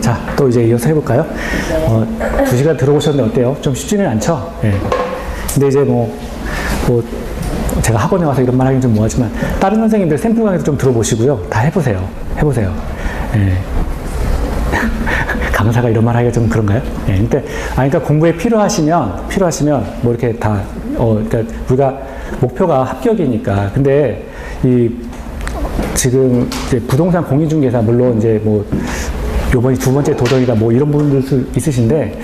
자, 또 이제 이어서 해볼까요? 2시간 들어보셨는데 어때요? 좀 쉽지는 않죠? 예. 근데 이제 제가 학원에 와서 이런 말 하긴 좀 뭐하지만, 다른 선생님들 샘플 강의도 좀 들어보시고요. 다 해보세요. 예. 강사가 이런 말 하기가 좀 그런가요? 예. 그러니까 공부에 필요하시면, 뭐 이렇게 다, 그러니까 우리가 목표가 합격이니까. 근데 지금 이제 부동산 공인중개사, 물론 이제 요번이 2번째 도전이다, 이런 분들도 있으신데,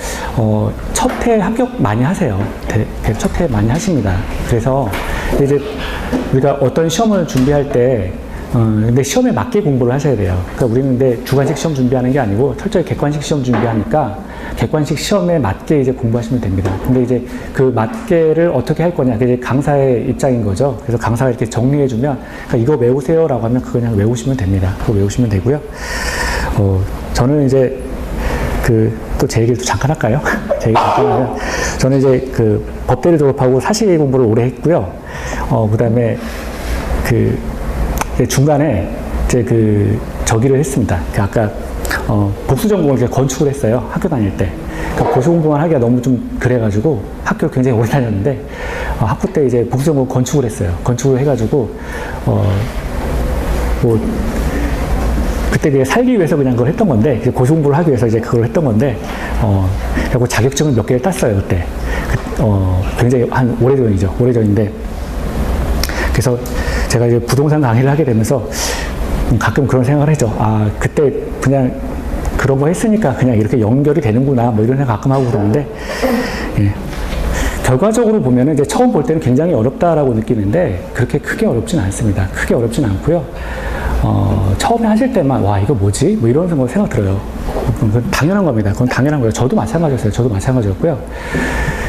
첫 해 합격 많이 하세요. 첫 해 많이 하십니다. 그래서 이제 우리가 어떤 시험을 준비할 때, 근데 시험에 맞게 공부를 하셔야 돼요. 그러니까 우리는 근데 주관식 시험 준비하는 게 아니고 철저히 객관식 시험 준비하니까 객관식 시험에 맞게 이제 공부하시면 됩니다. 근데 이제 그 맞게를 어떻게 할 거냐, 그게 이제 강사의 입장인 거죠. 그래서 강사가 이렇게 정리해주면, 그러니까 이거 외우세요라고 하면 그거 그냥 외우시면 됩니다. 그거 외우시면 되고요. 저는 이제 또 제 얘기를 또 잠깐 할까요? 제 얘기 잠깐 하면, 저는 이제 법대를 졸업하고 사실 공부를 오래 했고요. 그 다음에 중간에 이제 저기를 했습니다. 아까 복수 전공을 이렇게 건축을 했어요. 학교 다닐 때. 그러니까 고시 공부만 하기가 너무 좀 그래가지고 학교를 굉장히 오래 다녔는데, 학부 때 이제 복수 전공 건축을 했어요. 건축을 해가지고 그때 이제 살기 위해서 그냥 그걸 했던 건데, 고시 공부를 하기 위해서 이제 그걸 했던 건데, 그리고 자격증을 몇 개를 땄어요, 그때. 굉장히 오래전인데. 그래서 제가 이제 부동산 강의를 하게 되면서 가끔 그런 생각을 했죠. 그때 그냥 그런 거 했으니까 그냥 이렇게 연결이 되는구나, 이런 생각 가끔 하고 그러는데, 예. 결과적으로 보면은 이제 처음 볼 때는 굉장히 어렵다라고 느끼는데, 그렇게 크게 어렵진 않습니다. 크게 어렵진 않고요. 처음에 하실 때만, 이거 뭐지? 이런 생각 들어요. 그건 당연한 겁니다. 그건 당연한 거예요. 저도 마찬가지였어요. 저도 마찬가지였고요.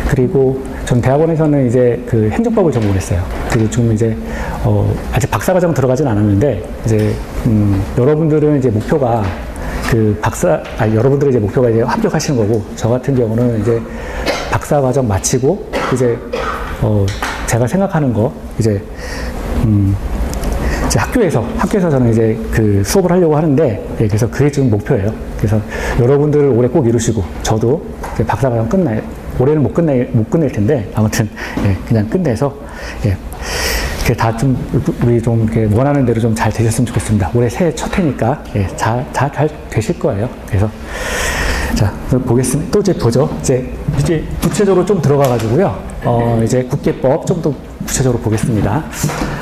그리고 전 대학원에서는 이제 행정법을 전공했어요. 그리고 지금 이제, 아직 박사과정 들어가진 않았는데, 이제, 여러분들은 이제 목표가 여러분들의 이제 목표가 이제 합격하시는 거고, 저 같은 경우는 이제 박사과정 마치고, 이제, 제가 생각하는 거, 이제 학교에서 저는 이제 수업을 하려고 하는데, 예, 그래서 그게 지금 목표예요. 그래서 여러분들을 올해 꼭 이루시고, 저도 이제 박사과정 올해는 못 끝낼 텐데, 아무튼, 예, 그냥 끝내서, 예, 다 우리 좀 이렇게 원하는 대로 좀 잘 되셨으면 좋겠습니다. 올해 새해 첫 해니까, 예, 잘 되실 거예요. 그래서, 자, 보겠습니다. 또 이제 보죠. 이제 구체적으로 좀 들어가가지고요. 이제 국계법 좀 더 구체적으로 보겠습니다.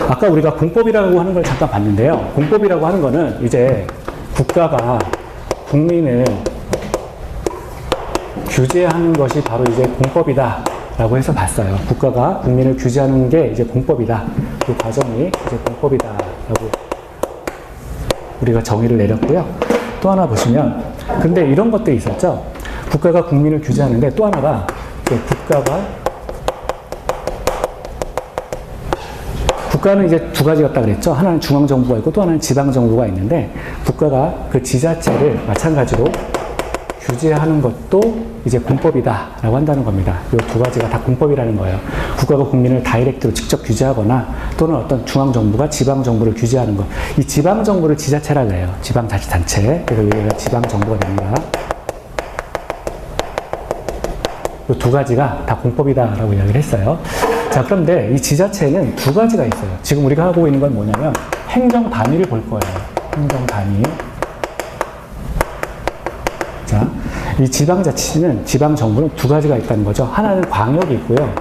아까 우리가 공법이라고 하는 걸 잠깐 봤는데요. 공법이라고 하는 거는 이제 국가가 국민을 규제하는 것이 바로 이제 공법이다 라고 해서 봤어요. 국가가 국민을 규제하는 게 이제 공법이다. 그 과정이 이제 공법이다 라고 우리가 정의를 내렸고요. 또 하나 보시면, 근데 이런 것들이 있었죠. 국가가 국민을 규제하는데 또 하나가 국가는 이제 두 가지였다 그랬죠. 하나는 중앙정부가 있고 또 하나는 지방정부가 있는데, 국가가 그 지자체를 마찬가지로 규제하는 것도 이제 공법이다라고 한다는 겁니다. 이 두 가지가 다 공법이라는 거예요. 국가가 국민을 다이렉트로 직접 규제하거나, 또는 어떤 중앙정부가 지방정부를 규제하는 것. 이 지방정부를 지자체라고 해요. 지방자치단체. 그래서 여기가 지방정부가 됩니다. 이 두 가지가 다 공법이다라고 이야기를 했어요. 자, 그런데 이 지자체는 두 가지가 있어요. 지금 우리가 하고 있는 건 뭐냐면 행정단위를 볼 거예요. 행정단위. 자, 이 지방자치는, 지방정부는 두 가지가 있다는 거죠. 하나는 광역이 있고요.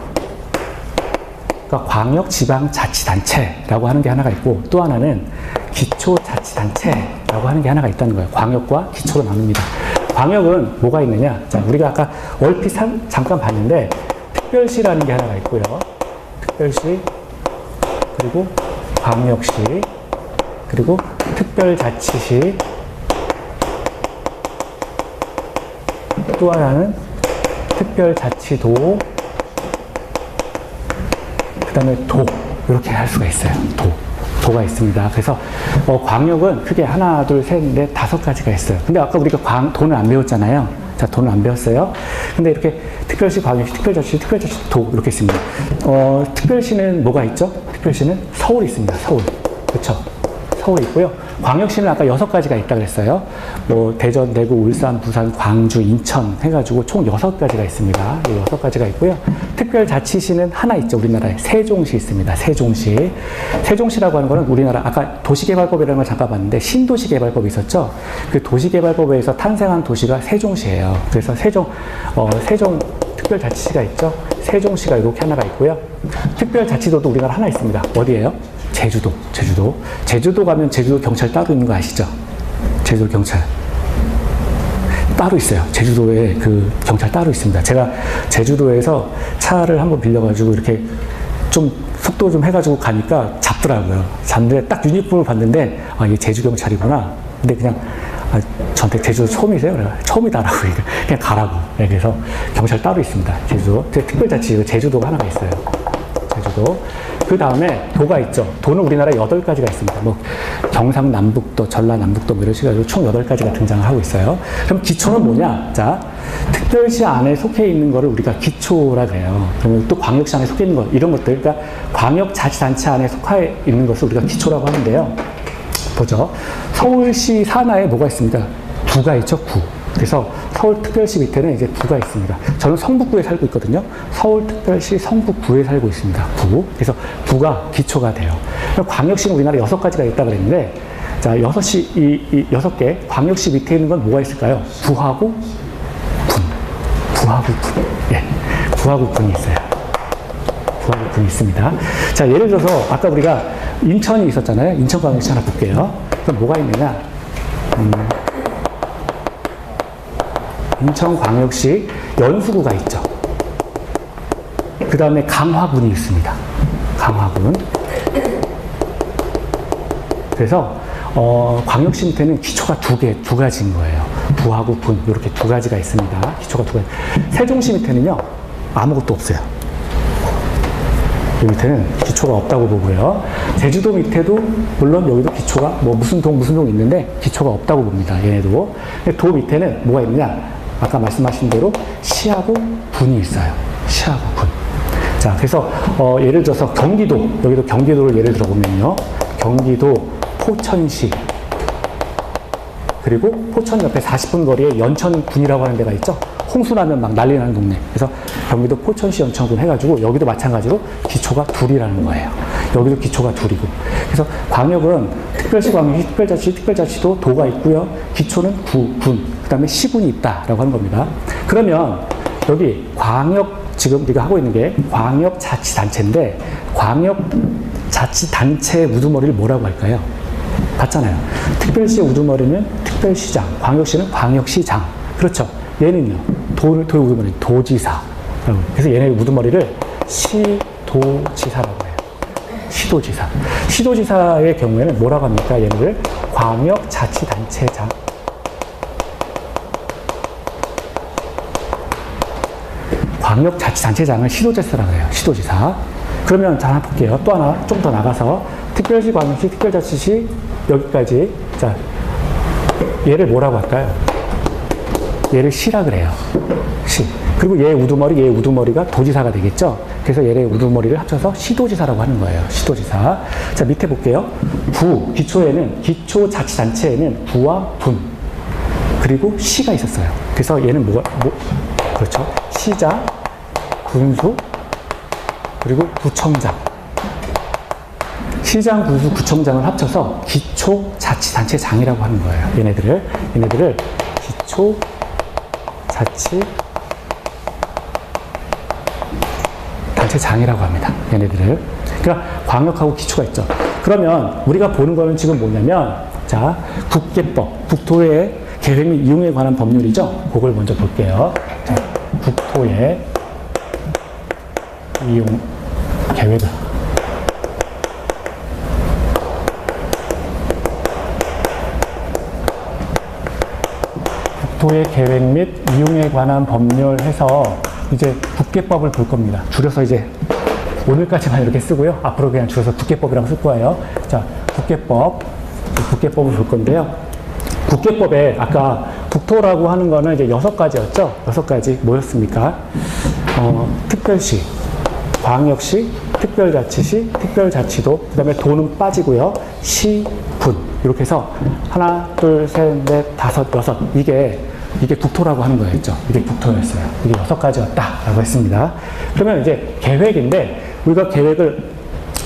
그러니까 광역지방자치단체라고 하는 게 하나가 있고, 또 하나는 기초자치단체라고 하는 게 하나가 있다는 거예요. 광역과 기초로 나눕니다. 광역은 뭐가 있느냐? 자, 우리가 아까 얼핏 잠깐 봤는데, 특별시라는 게 하나가 있고요. 특별시, 그리고 광역시, 그리고 특별자치시, 또 하나는 특별자치도, 그 다음에 도, 이렇게 할 수가 있어요. 도가 있습니다. 그래서 광역은 크게 하나, 둘, 셋, 넷, 5가지가 있어요. 근데 아까 우리가 도는 안 배웠잖아요. 자, 도는 안 배웠어요. 근데 이렇게 특별시, 광역시, 특별자치, 도 이렇게 있습니다. 특별시는 뭐가 있죠? 특별시는 서울이 있습니다. 서울. 그렇죠? 서울에 있고요. 광역시는 아까 6가지가 있다고 그랬어요. 뭐 대전, 대구, 울산, 부산, 광주, 인천 해가지고 총 6가지가 있습니다. 6가지가 있고요. 특별자치시는 하나 있죠. 우리나라에 세종시 있습니다. 세종시. 세종시라고 하는 거는 우리나라 아까 도시개발법이라는 걸 잠깐 봤는데 신도시개발법이 있었죠. 그 도시개발법에서 탄생한 도시가 세종시예요. 그래서 세종 특별자치시가 있죠. 세종시가 이렇게 하나가 있고요. 특별자치도도 우리나라 하나 있습니다. 어디예요? 제주도. 제주도 가면 제주도 경찰 따로 있는 거 아시죠? 제주도 경찰. 따로 있어요. 제주도에 그 경찰 따로 있습니다. 제가 제주도에서 차를 한번 빌려가지고 이렇게 좀 속도 좀 해가지고 가니까 잡더라고요. 잡는데 딱 유니폼을 봤는데, 아, 이게 제주 경찰이구나. 근데 그냥, 아, 저한테 제주도 처음이세요? 그래요. 처음이다라고. 그냥 가라고. 네, 그래서 경찰 따로 있습니다. 제주도. 특별자치 제주도가 하나가 있어요. 제주도. 그 다음에 도가 있죠. 도는 우리나라에 8가지가 있습니다. 뭐 경상남북도, 전라남북도 뭐 이런 식으로 총 8가지가 등장을 하고 있어요. 그럼 기초는 뭐냐? 자, 특별시 안에 속해 있는 거를 우리가 기초라 그래요. 그러면 또 광역시 안에 속해 있는 거, 이런 것들, 그러니까 광역자치단체 안에 속해 있는 것을 우리가 기초라고 하는데요. 보죠. 서울시 산하에 뭐가 있습니다? 구가 있죠, 구. 그래서 서울특별시 밑에는 이제 구가 있습니다. 저는 성북구에 살고 있거든요. 서울특별시 성북구에 살고 있습니다. 구. 그래서 구가 기초가 돼요. 광역시는 우리나라에 6가지가 있다고 그랬는데, 자, 6개, 광역시 밑에 있는 건 뭐가 있을까요? 구하고 군. 구하고 군. 예. 구하고 군이 있어요. 구하고 군이 있습니다. 자, 예를 들어서 아까 우리가 인천이 있었잖아요. 인천광역시 하나 볼게요. 그럼 뭐가 있느냐? 인천광역시 연수구가 있죠. 그 다음에 강화군이 있습니다. 강화군. 그래서 광역시 밑에는 기초가 두 가지인 거예요. 부하고 군 이렇게 2가지가 있습니다. 기초가 2가지. 세종시 밑에는요 아무것도 없어요. 이 밑에는 기초가 없다고 보고요. 제주도 밑에도 물론 여기도 기초가 뭐 무슨 동 있는데 기초가 없다고 봅니다. 얘네도. 도 밑에는 뭐가 있느냐? 아까 말씀하신 대로 시하고 군이 있어요. 시하고 군. 자, 그래서 예를 들어서 경기도, 여기도 경기도를 예를 들어보면요. 경기도 포천시, 그리고 포천 옆에 40분 거리에 연천군이라고 하는 데가 있죠. 홍수 나면 막 난리 나는 동네. 그래서 경기도 포천시 연천군 해가지고 여기도 마찬가지로 기초가 2이라는 거예요. 여기도 기초가 2이고. 그래서 광역은 특별시, 광역시, 특별자치도 도가 있고요. 기초는 군, 그 다음에 시군이 있다라고 하는 겁니다. 그러면 여기 광역, 지금 우리가 하고 있는 게 광역자치단체인데 광역자치단체의 우두머리를 뭐라고 할까요? 봤잖아요. 특별시의 우두머리는 특별시장, 광역시는 광역시장. 그렇죠. 얘는요, 도의 우두머리, 도지사. 그래서 얘네 우두머리를 시도지사라고 해요. 시도지사. 시도지사의 경우에는 뭐라고 합니까? 얘네를 광역자치단체장. 광역자치단체장을 시도지사라고 해요. 시도지사. 그러면 자, 하나 볼게요. 또 하나 좀 더 나가서 특별시, 광역시, 특별자치시 여기까지. 자, 얘를 뭐라고 할까요? 얘를 시라 그래요. 시. 그리고 얘 우두머리가 도지사가 되겠죠. 그래서 얘의 우두머리를 합쳐서 시도지사라고 하는 거예요. 시도지사. 자, 밑에 볼게요. 부, 기초자치단체에는 부와 군, 그리고 시가 있었어요. 그래서 얘는 그렇죠. 시장, 군수, 그리고 구청장. 시장, 군수, 구청장을 합쳐서 기초자치단체장이라고 하는 거예요. 얘네들을 기초자치단체장이라고 합니다. 얘네들을. 그러니까 광역하고 기초가 있죠. 그러면 우리가 보는 거는 지금 뭐냐면, 자, 국계법, 국토의 계획 및 이용에 관한 법률이죠. 그걸 먼저 볼게요. 자, 국토의 이용 계획. 국토의 계획 및 이용에 관한 법률 해서 이제 국계법을 볼 겁니다. 줄여서 이제 오늘까지만 이렇게 쓰고요. 앞으로 그냥 줄여서 국계법이라고 쓸 거예요. 자, 국계법을 볼 건데요. 국계법에 아까 국토라고 하는 거는 이제 6가지였죠. 6가지 뭐였습니까? 특별시, 광역시, 특별자치시, 특별자치도, 그 다음에 도는 빠지고요. 시, 군. 이렇게 해서 하나, 둘, 셋, 넷, 다섯, 여섯. 이게 국토라고 하는 거였죠. 이게 국토였어요. 이게 6가지였다라고 했습니다. 그러면 이제 계획인데, 우리가 계획을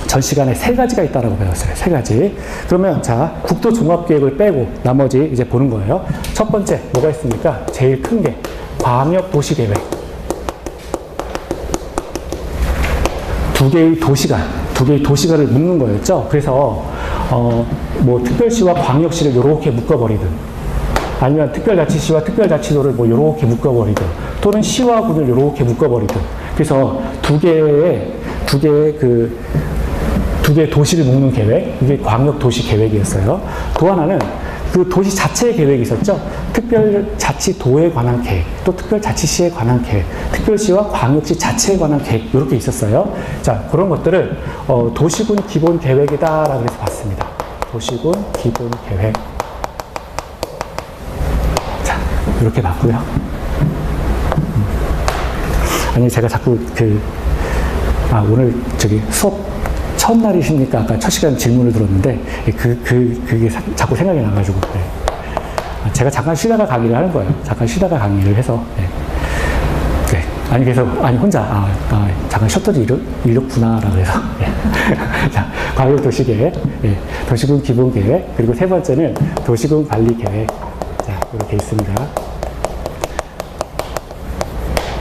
전 시간에 3가지가 있다라고 배웠어요. 3가지. 그러면 자, 국토 종합계획을 빼고 나머지 이제 보는 거예요. 첫 번째, 뭐가 있습니까? 제일 큰 게 광역도시계획. 2개의 도시가를 묶는 거였죠. 그래서, 뭐, 특별시와 광역시를 요렇게 묶어버리든, 아니면 특별자치시와 특별자치도를 뭐 요렇게 묶어버리든, 또는 시와 군을 요렇게 묶어버리든. 그래서 두 개의 도시를 묶는 계획, 이게 광역도시 계획이었어요. 또 하나는 그 도시 자체의 계획이 있었죠. 특별자치도에 관한 계획, 또 특별자치시에 관한 계획, 특별시와 광역시 자체에 관한 계획, 이렇게 있었어요. 자, 그런 것들을 도시군 기본 계획이다라고 해서 봤습니다. 도시군 기본 계획. 자, 이렇게 봤고요. 아니, 제가 자꾸 오늘 수업 첫날이십니까? 아까 첫 시간 질문을 들었는데, 그게 자꾸 생각이 나가지고, 네. 제가 잠깐 쉬다가 강의를 하는 거예요. 잠깐 쉬다가 강의를 해서, 네. 네. 아니, 혼자, 잠깐 쉬었더니 이렇구나라고 해서, 네. 자, 광역도시계획, 네. 도시군 기본계획, 그리고 세 번째는 도시군 관리계획. 자, 이렇게 있습니다.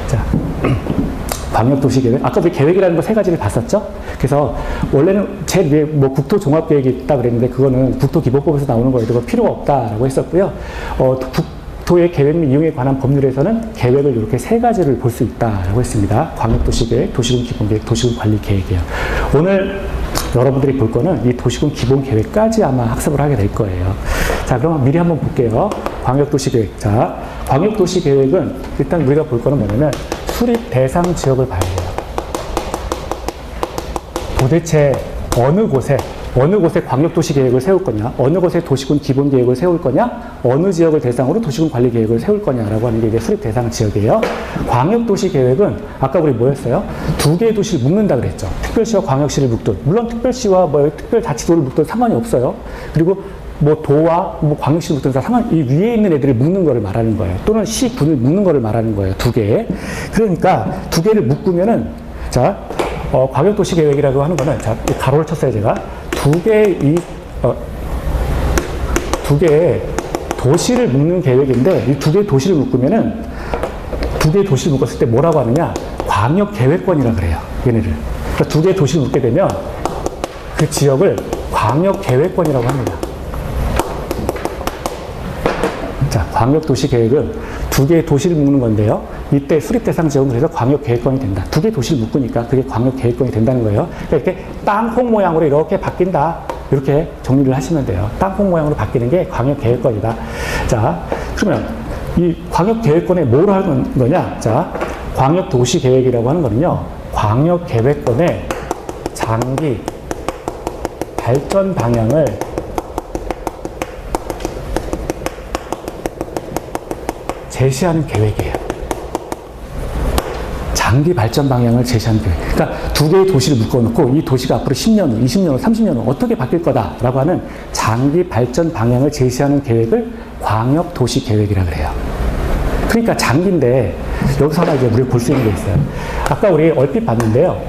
자. 광역도시계획. 아까 우리 계획이라는 거 3가지를 봤었죠? 그래서 원래는 제일 위에 뭐 국토종합계획이 있다 그랬는데 그거는 국토기본법에서 나오는 거예요. 그거 필요가 없다라고 했었고요. 국토의 계획 및 이용에 관한 법률에서는 계획을 이렇게 3가지를 볼 수 있다라고 했습니다. 광역도시계획, 도시군 기본계획, 도시군 관리계획이에요. 오늘 여러분들이 볼 거는 이 도시군 기본계획까지 아마 학습을 하게 될 거예요. 자, 그럼 미리 한번 볼게요. 광역도시계획. 자, 광역도시계획은 일단 우리가 볼 거는 뭐냐면 수립 대상 지역을 봐야 돼요. 도대체 어느 곳에 광역도시 계획을 세울 거냐, 어느 곳에 도시군 기본 계획을 세울 거냐, 어느 지역을 대상으로 도시군 관리 계획을 세울 거냐라고 하는 게 이제 수립 대상 지역이에요. 광역도시 계획은 아까 우리 뭐였어요? 2개의 도시를 묶는다 그랬죠. 특별시와 광역시를 묶든, 물론 특별시와 뭐 특별자치도를 묶든 상관이 없어요. 그리고 뭐 도와 뭐 광역시를 묶든 이 위에 있는 애들을 묶는 거를 말하는 거예요. 또는 시, 군을 묶는 거를 말하는 거예요. 2개. 그러니까 2개를 묶으면은 자, 광역도시 계획이라고 하는 거는 자, 가로를 쳤어요, 제가. 2개의 도시를 묶는 계획인데 이 2개의 도시를 묶으면은 2개의 도시를 묶었을 때 뭐라고 하느냐? 광역계획권이라 그래요. 얘네를. 그러니까 2개의 도시를 묶게 되면 그 지역을 광역계획권이라고 합니다. 자, 광역도시계획은 2개의 도시를 묶는 건데요. 이때 수립대상 지역은 그래서 광역계획권이 된다. 2개의 도시를 묶으니까 그게 광역계획권이 된다는 거예요. 그러니까 이렇게 땅콩 모양으로 이렇게 바뀐다. 이렇게 정리를 하시면 돼요. 땅콩 모양으로 바뀌는 게 광역계획권이다. 자, 그러면 이 광역계획권에 뭘 하는 거냐? 자, 광역도시계획이라고 하는 거는요. 광역계획권의 장기 발전 방향을 제시하는 계획이에요. 장기 발전 방향을 제시하는 계획. 그러니까 2개의 도시를 묶어놓고 이 도시가 앞으로 10년 후, 20년 후, 30년 후 어떻게 바뀔 거다라고 하는 장기 발전 방향을 제시하는 계획을 광역도시 계획이라고 그래요. 그러니까 장기인데 여기서 하나 이제 우리가 볼 수 있는 게 있어요. 아까 우리 얼핏 봤는데요.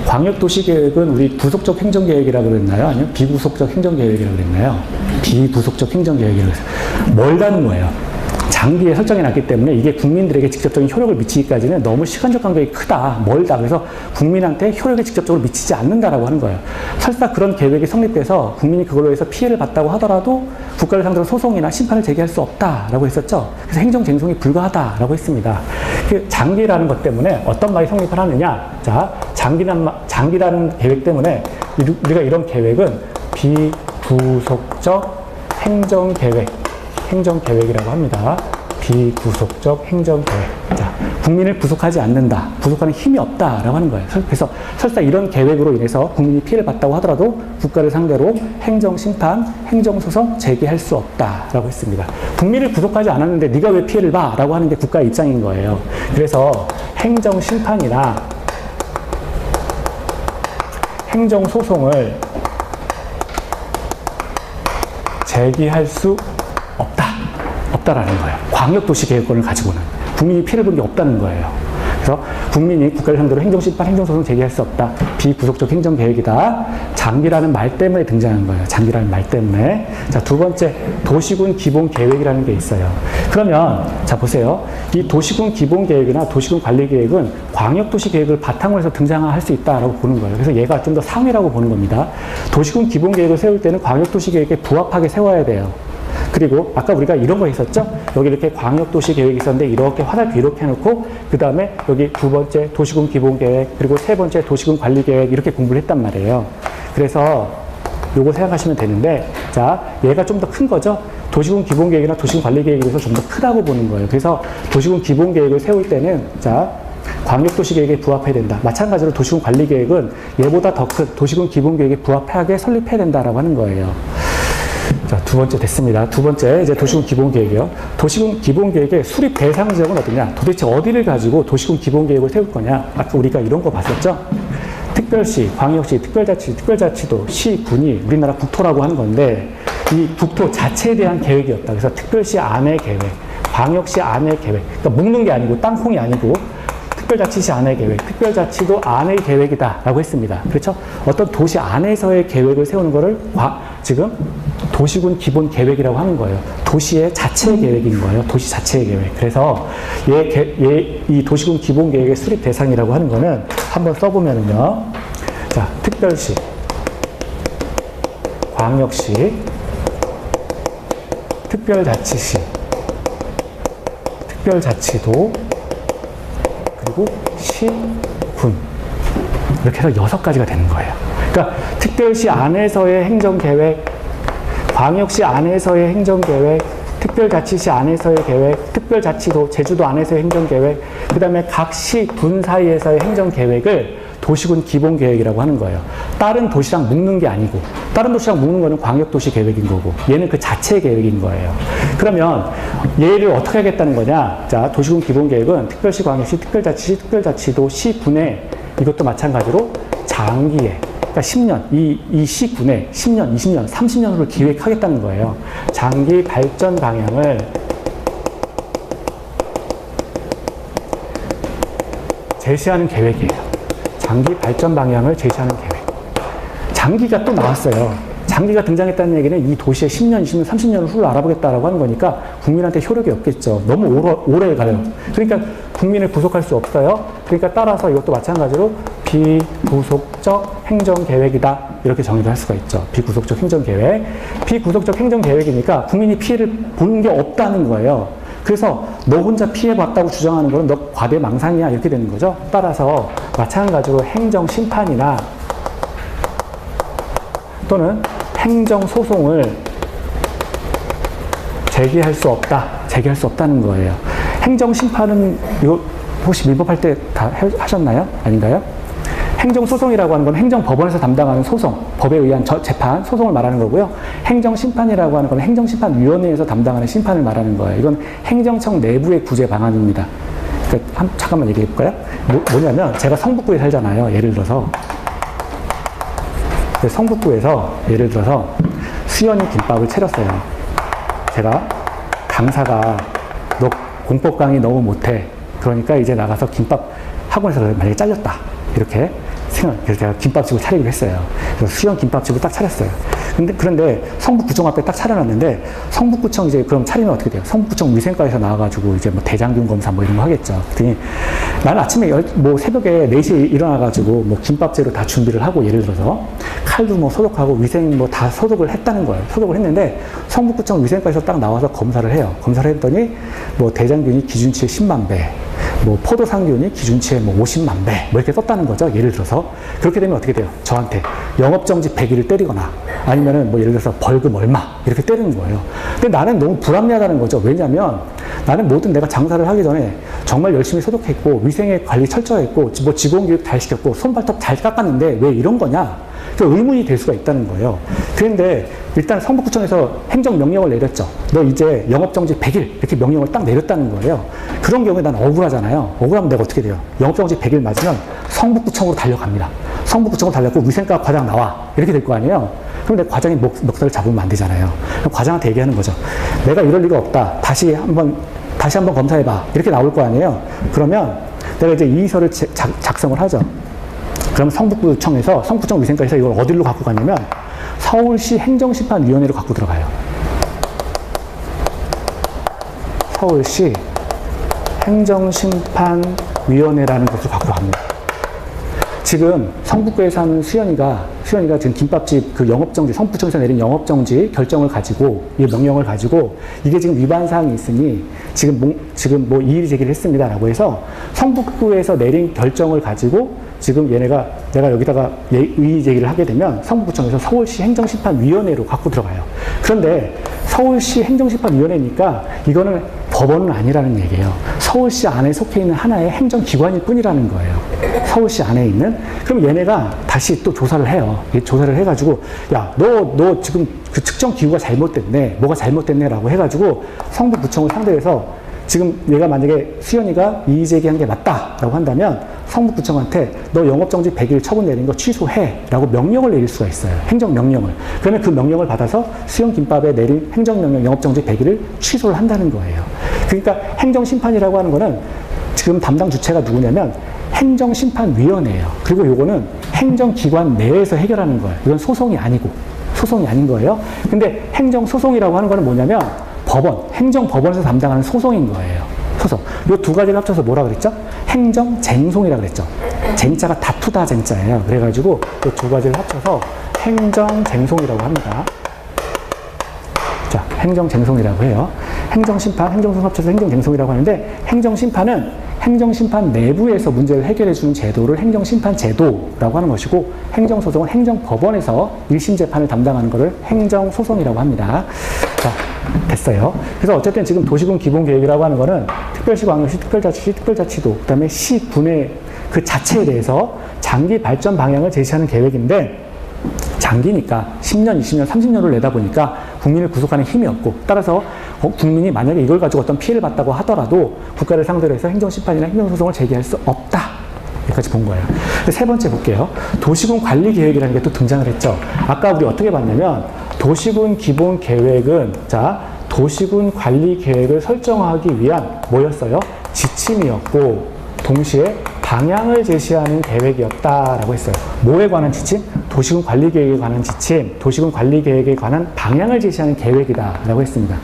광역도시 계획은 우리 구속적 행정계획이라고 그랬나요? 아니면 비구속적 행정계획이라고 그랬나요? 비구속적 행정계획이라고 했어요. 멀다는 거예요. 장기에 설정해 놨기 때문에 이게 국민들에게 직접적인 효력을 미치기까지는 너무 시간적 간격이 크다, 멀다. 그래서 국민한테 효력이 직접적으로 미치지 않는다라고 하는 거예요. 설사 그런 계획이 성립돼서 국민이 그걸로 해서 피해를 봤다고 하더라도 국가를 상대로 소송이나 심판을 제기할 수 없다라고 했었죠. 그래서 행정쟁송이 불가하다라고 했습니다. 그 장기라는 것 때문에 어떤 말이 성립을 하느냐. 자, 장기라는 계획 때문에 우리가 이런 계획은 비구속적 행정계획이라고 합니다. 비구속적 행정계획. 자, 국민을 구속하지 않는다. 구속하는 힘이 없다라고 하는 거예요. 그래서 설사 이런 계획으로 인해서 국민이 피해를 봤다고 하더라도 국가를 상대로 행정심판, 행정소송 제기할 수 없다라고 했습니다. 국민을 구속하지 않았는데 네가 왜 피해를 봐? 라고 하는 게 국가의 입장인 거예요. 그래서 행정심판이나 행정소송을 제기할 수 없다라는 거예요. 광역도시계획권을 가지고는 국민이 피해를 본 게 없다는 거예요. 그래서 국민이 국가를 상대로 행정심판, 행정소송 제기할 수 없다. 비구속적 행정계획이다. 장기라는 말 때문에 등장한 거예요. 장기라는 말 때문에. 자, 두 번째, 도시군 기본계획이라는 게 있어요. 그러면 자 보세요. 이 도시군 기본계획이나 도시군 관리계획은 광역도시계획을 바탕으로 해서 등장할 수 있다라고 보는 거예요. 그래서 얘가 좀 더 상위라고 보는 겁니다. 도시군 기본계획을 세울 때는 광역도시계획에 부합하게 세워야 돼요. 그리고 아까 우리가 이런 거 있었죠? 여기 이렇게 광역도시 계획이 있었는데 이렇게 화살표 이렇게 해놓고 그 다음에 여기 두 번째 도시군 기본계획 그리고 세 번째 도시군 관리계획 이렇게 공부를 했단 말이에요. 그래서 요거 생각하시면 되는데 자 얘가 좀 더 큰 거죠? 도시군 기본계획이나 도시군 관리계획에 비해서 좀 더 크다고 보는 거예요. 그래서 도시군 기본계획을 세울 때는 자 광역도시계획에 부합해야 된다. 마찬가지로 도시군 관리계획은 얘보다 더 큰 도시군 기본계획에 부합하게 설립해야 된다라고 하는 거예요. 자, 두 번째 됐습니다. 두 번째, 이제 도시군 기본계획이요. 도시군 기본계획의 수립 대상 지역은 어디냐? 도대체 어디를 가지고 도시군 기본계획을 세울 거냐? 아까 우리가 이런 거 봤었죠? 특별시, 광역시, 특별자치, 특별자치도, 시, 군이 우리나라 국토라고 하는 건데, 이 국토 자체에 대한 계획이었다. 그래서 특별시 안의 계획, 광역시 안의 계획. 그러니까 묶는 게 아니고, 땅콩이 아니고, 특별자치시 안의 계획, 특별자치도 안의 계획이다라고 했습니다. 그렇죠? 어떤 도시 안에서의 계획을 세우는 거를 지금 도시군 기본 계획이라고 하는 거예요. 도시의 자체의 계획인 거예요. 도시 자체의 계획. 그래서 이 도시군 기본 계획의 수립 대상이라고 하는 거는 한번 써보면은요. 자, 특별시, 광역시, 특별자치시, 특별자치도, 그리고 시, 군. 이렇게 해서 6가지가 되는 거예요. 그러니까 특별시 안에서의 행정계획, 광역시 안에서의 행정계획, 특별자치시 안에서의 계획, 특별자치도, 제주도 안에서의 행정계획, 그 다음에 각 시, 군 사이에서의 행정계획을 도시군 기본계획이라고 하는 거예요. 다른 도시랑 묶는 게 아니고, 다른 도시랑 묶는 거는 광역도시 계획인 거고, 얘는 그 자체 계획인 거예요. 그러면 얘를 어떻게 하겠다는 거냐? 자, 도시군 기본계획은 특별시, 광역시, 특별자치시, 특별자치도, 시, 군에 이것도 마찬가지로 장기에 그러니까 10년, 이 시군에 10년, 20년, 30년으로 기획하겠다는 거예요. 장기 발전 방향을 제시하는 계획이에요. 장기 발전 방향을 제시하는 계획. 장기가 또 나왔어요. 장기가 등장했다는 얘기는 이 도시의 10년, 20년, 30년을 훌로 알아보겠다라고 하는 거니까 국민한테 효력이 없겠죠. 너무 오래 가요. 그러니까 국민을 구속할 수 없어요. 그러니까 따라서 이것도 마찬가지로 비구속적 행정계획이다. 이렇게 정의를 할 수가 있죠. 비구속적 행정계획. 비구속적 행정계획이니까 국민이 피해를 보는 게 없다는 거예요. 그래서 너 혼자 피해봤다고 주장하는 거는 너 과대망상이야. 이렇게 되는 거죠. 따라서 마찬가지로 행정심판이나 또는 행정소송을 제기할 수 없다는 거예요. 행정심판은 이거 혹시 민법할 때 다 하셨나요? 아닌가요? 행정소송이라고 하는 건 행정법원에서 담당하는 소송, 법에 의한 재판, 소송을 말하는 거고요. 행정심판이라고 하는 건 행정심판위원회에서 담당하는 심판을 말하는 거예요. 이건 행정청 내부의 구제 방안입니다. 그러니까 잠깐만 얘기해 볼까요? 뭐냐면 제가 성북구에 살잖아요. 예를 들어서 성북구에서 예를 들어서 수연이 김밥을 차렸어요. 제가 강사가 너 공법 강의 너무 못해. 그러니까 이제 나가서 김밥 학원에서 만약에 잘렸다. 이렇게 그래서 제가 김밥집을 차리기로 했어요. 그래서 수연 김밥집을 딱 차렸어요. 그런데 성북구청 앞에 딱 차려놨는데 성북구청 이제 그럼 차리면 어떻게 돼요? 성북구청 위생과에서 나와가지고 이제 뭐 대장균 검사 뭐 이런 거 하겠죠. 그랬더니 나는 아침에 뭐 새벽에 4시에 일어나가지고 뭐 김밥재료 다 준비를 하고 예를 들어서 칼도 뭐 소독하고 위생 뭐 다 소독을 했다는 거예요. 소독을 했는데 성북구청 위생과에서 딱 나와서 검사를 해요. 검사를 했더니 뭐 대장균이 기준치의 10만 배, 뭐 포도상균이 기준치의 뭐 50만 배, 뭐 이렇게 썼다는 거죠. 예를 들어서. 그렇게 되면 어떻게 돼요? 저한테 영업정지 100일을 때리거나 아니면은 뭐 예를 들어서 벌금 얼마 이렇게 때리는 거예요. 근데 나는 너무 불합리하다는 거죠. 왜냐면 나는 모든 내가 장사를 하기 전에 정말 열심히 소독했고 위생의 관리 철저했고 뭐 직원 교육 잘 시켰고 손발톱 잘 깎았는데 왜 이런 거냐? 그래서 의문이 될 수가 있다는 거예요. 그런데 일단 성북구청에서 행정명령을 내렸죠. 너 이제 영업정지 100일 이렇게 명령을 딱 내렸다는 거예요. 그런 경우에 난 억울하잖아요. 억울하면 내가 어떻게 돼요? 영업정지 100일 맞으면 성북구청으로 달려갑니다. 성북구청으로 달려고 위생과 과장 나와 이렇게 될 거 아니에요. 그럼 내 과장이 멱살을 잡으면 안 되잖아요. 그럼 과장한테 얘기하는 거죠. 내가 이럴 리가 없다. 다시 한번 검사해봐. 이렇게 나올 거 아니에요. 그러면 내가 이제 이의서를 작성을 하죠. 그럼 성북구청에서 성북구청 위생과에서 이걸 어디로 갖고 가냐면 서울시 행정심판위원회로 갖고 들어가요. 서울시 행정심판위원회라는 곳을 갖고 갑니다. 지금 성북구에서 하는 수연이가 지금 김밥집 그 영업정지, 성북구청에서 내린 영업정지 결정을 가지고, 이 명령을 가지고, 이게 지금 위반사항이 있으니, 지금 뭐 이의 제기를 했습니다라고 해서, 성북구에서 내린 결정을 가지고, 지금 내가 여기다가 이의 제기를 하게 되면, 성북구청에서 서울시 행정심판위원회로 갖고 들어가요. 그런데, 서울시 행정심판위원회니까, 이거는 법원은 아니라는 얘기예요. 서울시 안에 속해 있는 하나의 행정기관일 뿐이라는 거예요. 서울시 안에 있는. 그럼 얘네가 다시 또 조사를 해요. 조사를 해가지고, 야, 너 지금 그 측정 기구가 잘못됐네. 뭐가 잘못됐네. 라고 해가지고 성북구청을 상대해서 지금 얘가 만약에 수연이가 이의 제기한 게 맞다. 라고 한다면 성북구청한테 너 영업정지 100일 처분 내린 거 취소해. 라고 명령을 내릴 수가 있어요. 행정명령을. 그러면 그 명령을 받아서 수연김밥에 내린 행정명령 영업정지 100일을 취소를 한다는 거예요. 그러니까 행정심판이라고 하는 거는 지금 담당 주체가 누구냐면 행정심판위원회예요. 그리고 요거는 행정기관 내에서 해결하는 거예요. 이건 소송이 아닌 거예요. 근데 행정소송이라고 하는 거는 뭐냐면 행정법원에서 담당하는 소송인 거예요. 소송. 요 두 가지를 합쳐서 뭐라 그랬죠? 행정쟁송이라 그랬죠. 쟁자가 다투다 쟁자예요. 그래가지고 요 두 가지를 합쳐서 행정쟁송이라고 합니다. 자, 행정쟁송이라고 해요. 행정심판, 행정소송 합쳐서 행정쟁송이라고 하는데, 행정심판은 행정심판 내부에서 문제를 해결해주는 제도를 행정심판제도라고 하는 것이고, 행정소송은 행정법원에서 1심 재판을 담당하는 것을 행정소송이라고 합니다. 자, 됐어요. 그래서 어쨌든 지금 도시군 기본계획이라고 하는 거는 특별시, 광역시, 특별자치시, 특별자치도, 그 다음에 시군의 그 자체에 대해서 장기 발전 방향을 제시하는 계획인데, 장기니까 10년, 20년, 30년을 내다보니까 국민을 구속하는 힘이 없고, 따라서 국민이 만약에 이걸 가지고 어떤 피해를 봤다고 하더라도 국가를 상대로 해서 행정심판이나 행정소송을 제기할 수 없다. 여기까지 본 거예요. 세 번째 볼게요. 도시군 관리계획이라는 게 또 등장을 했죠. 아까 우리 어떻게 봤냐면 도시군 기본계획은 도시군 관리계획을 설정하기 위한 뭐였어요? 지침이었고, 동시에 방향을 제시하는 계획이었다라고 했어요. 뭐에 관한 지침? 도시군 관리계획에 관한 지침, 도시군 관리계획에 관한 방향을 제시하는 계획이다라고 했습니다.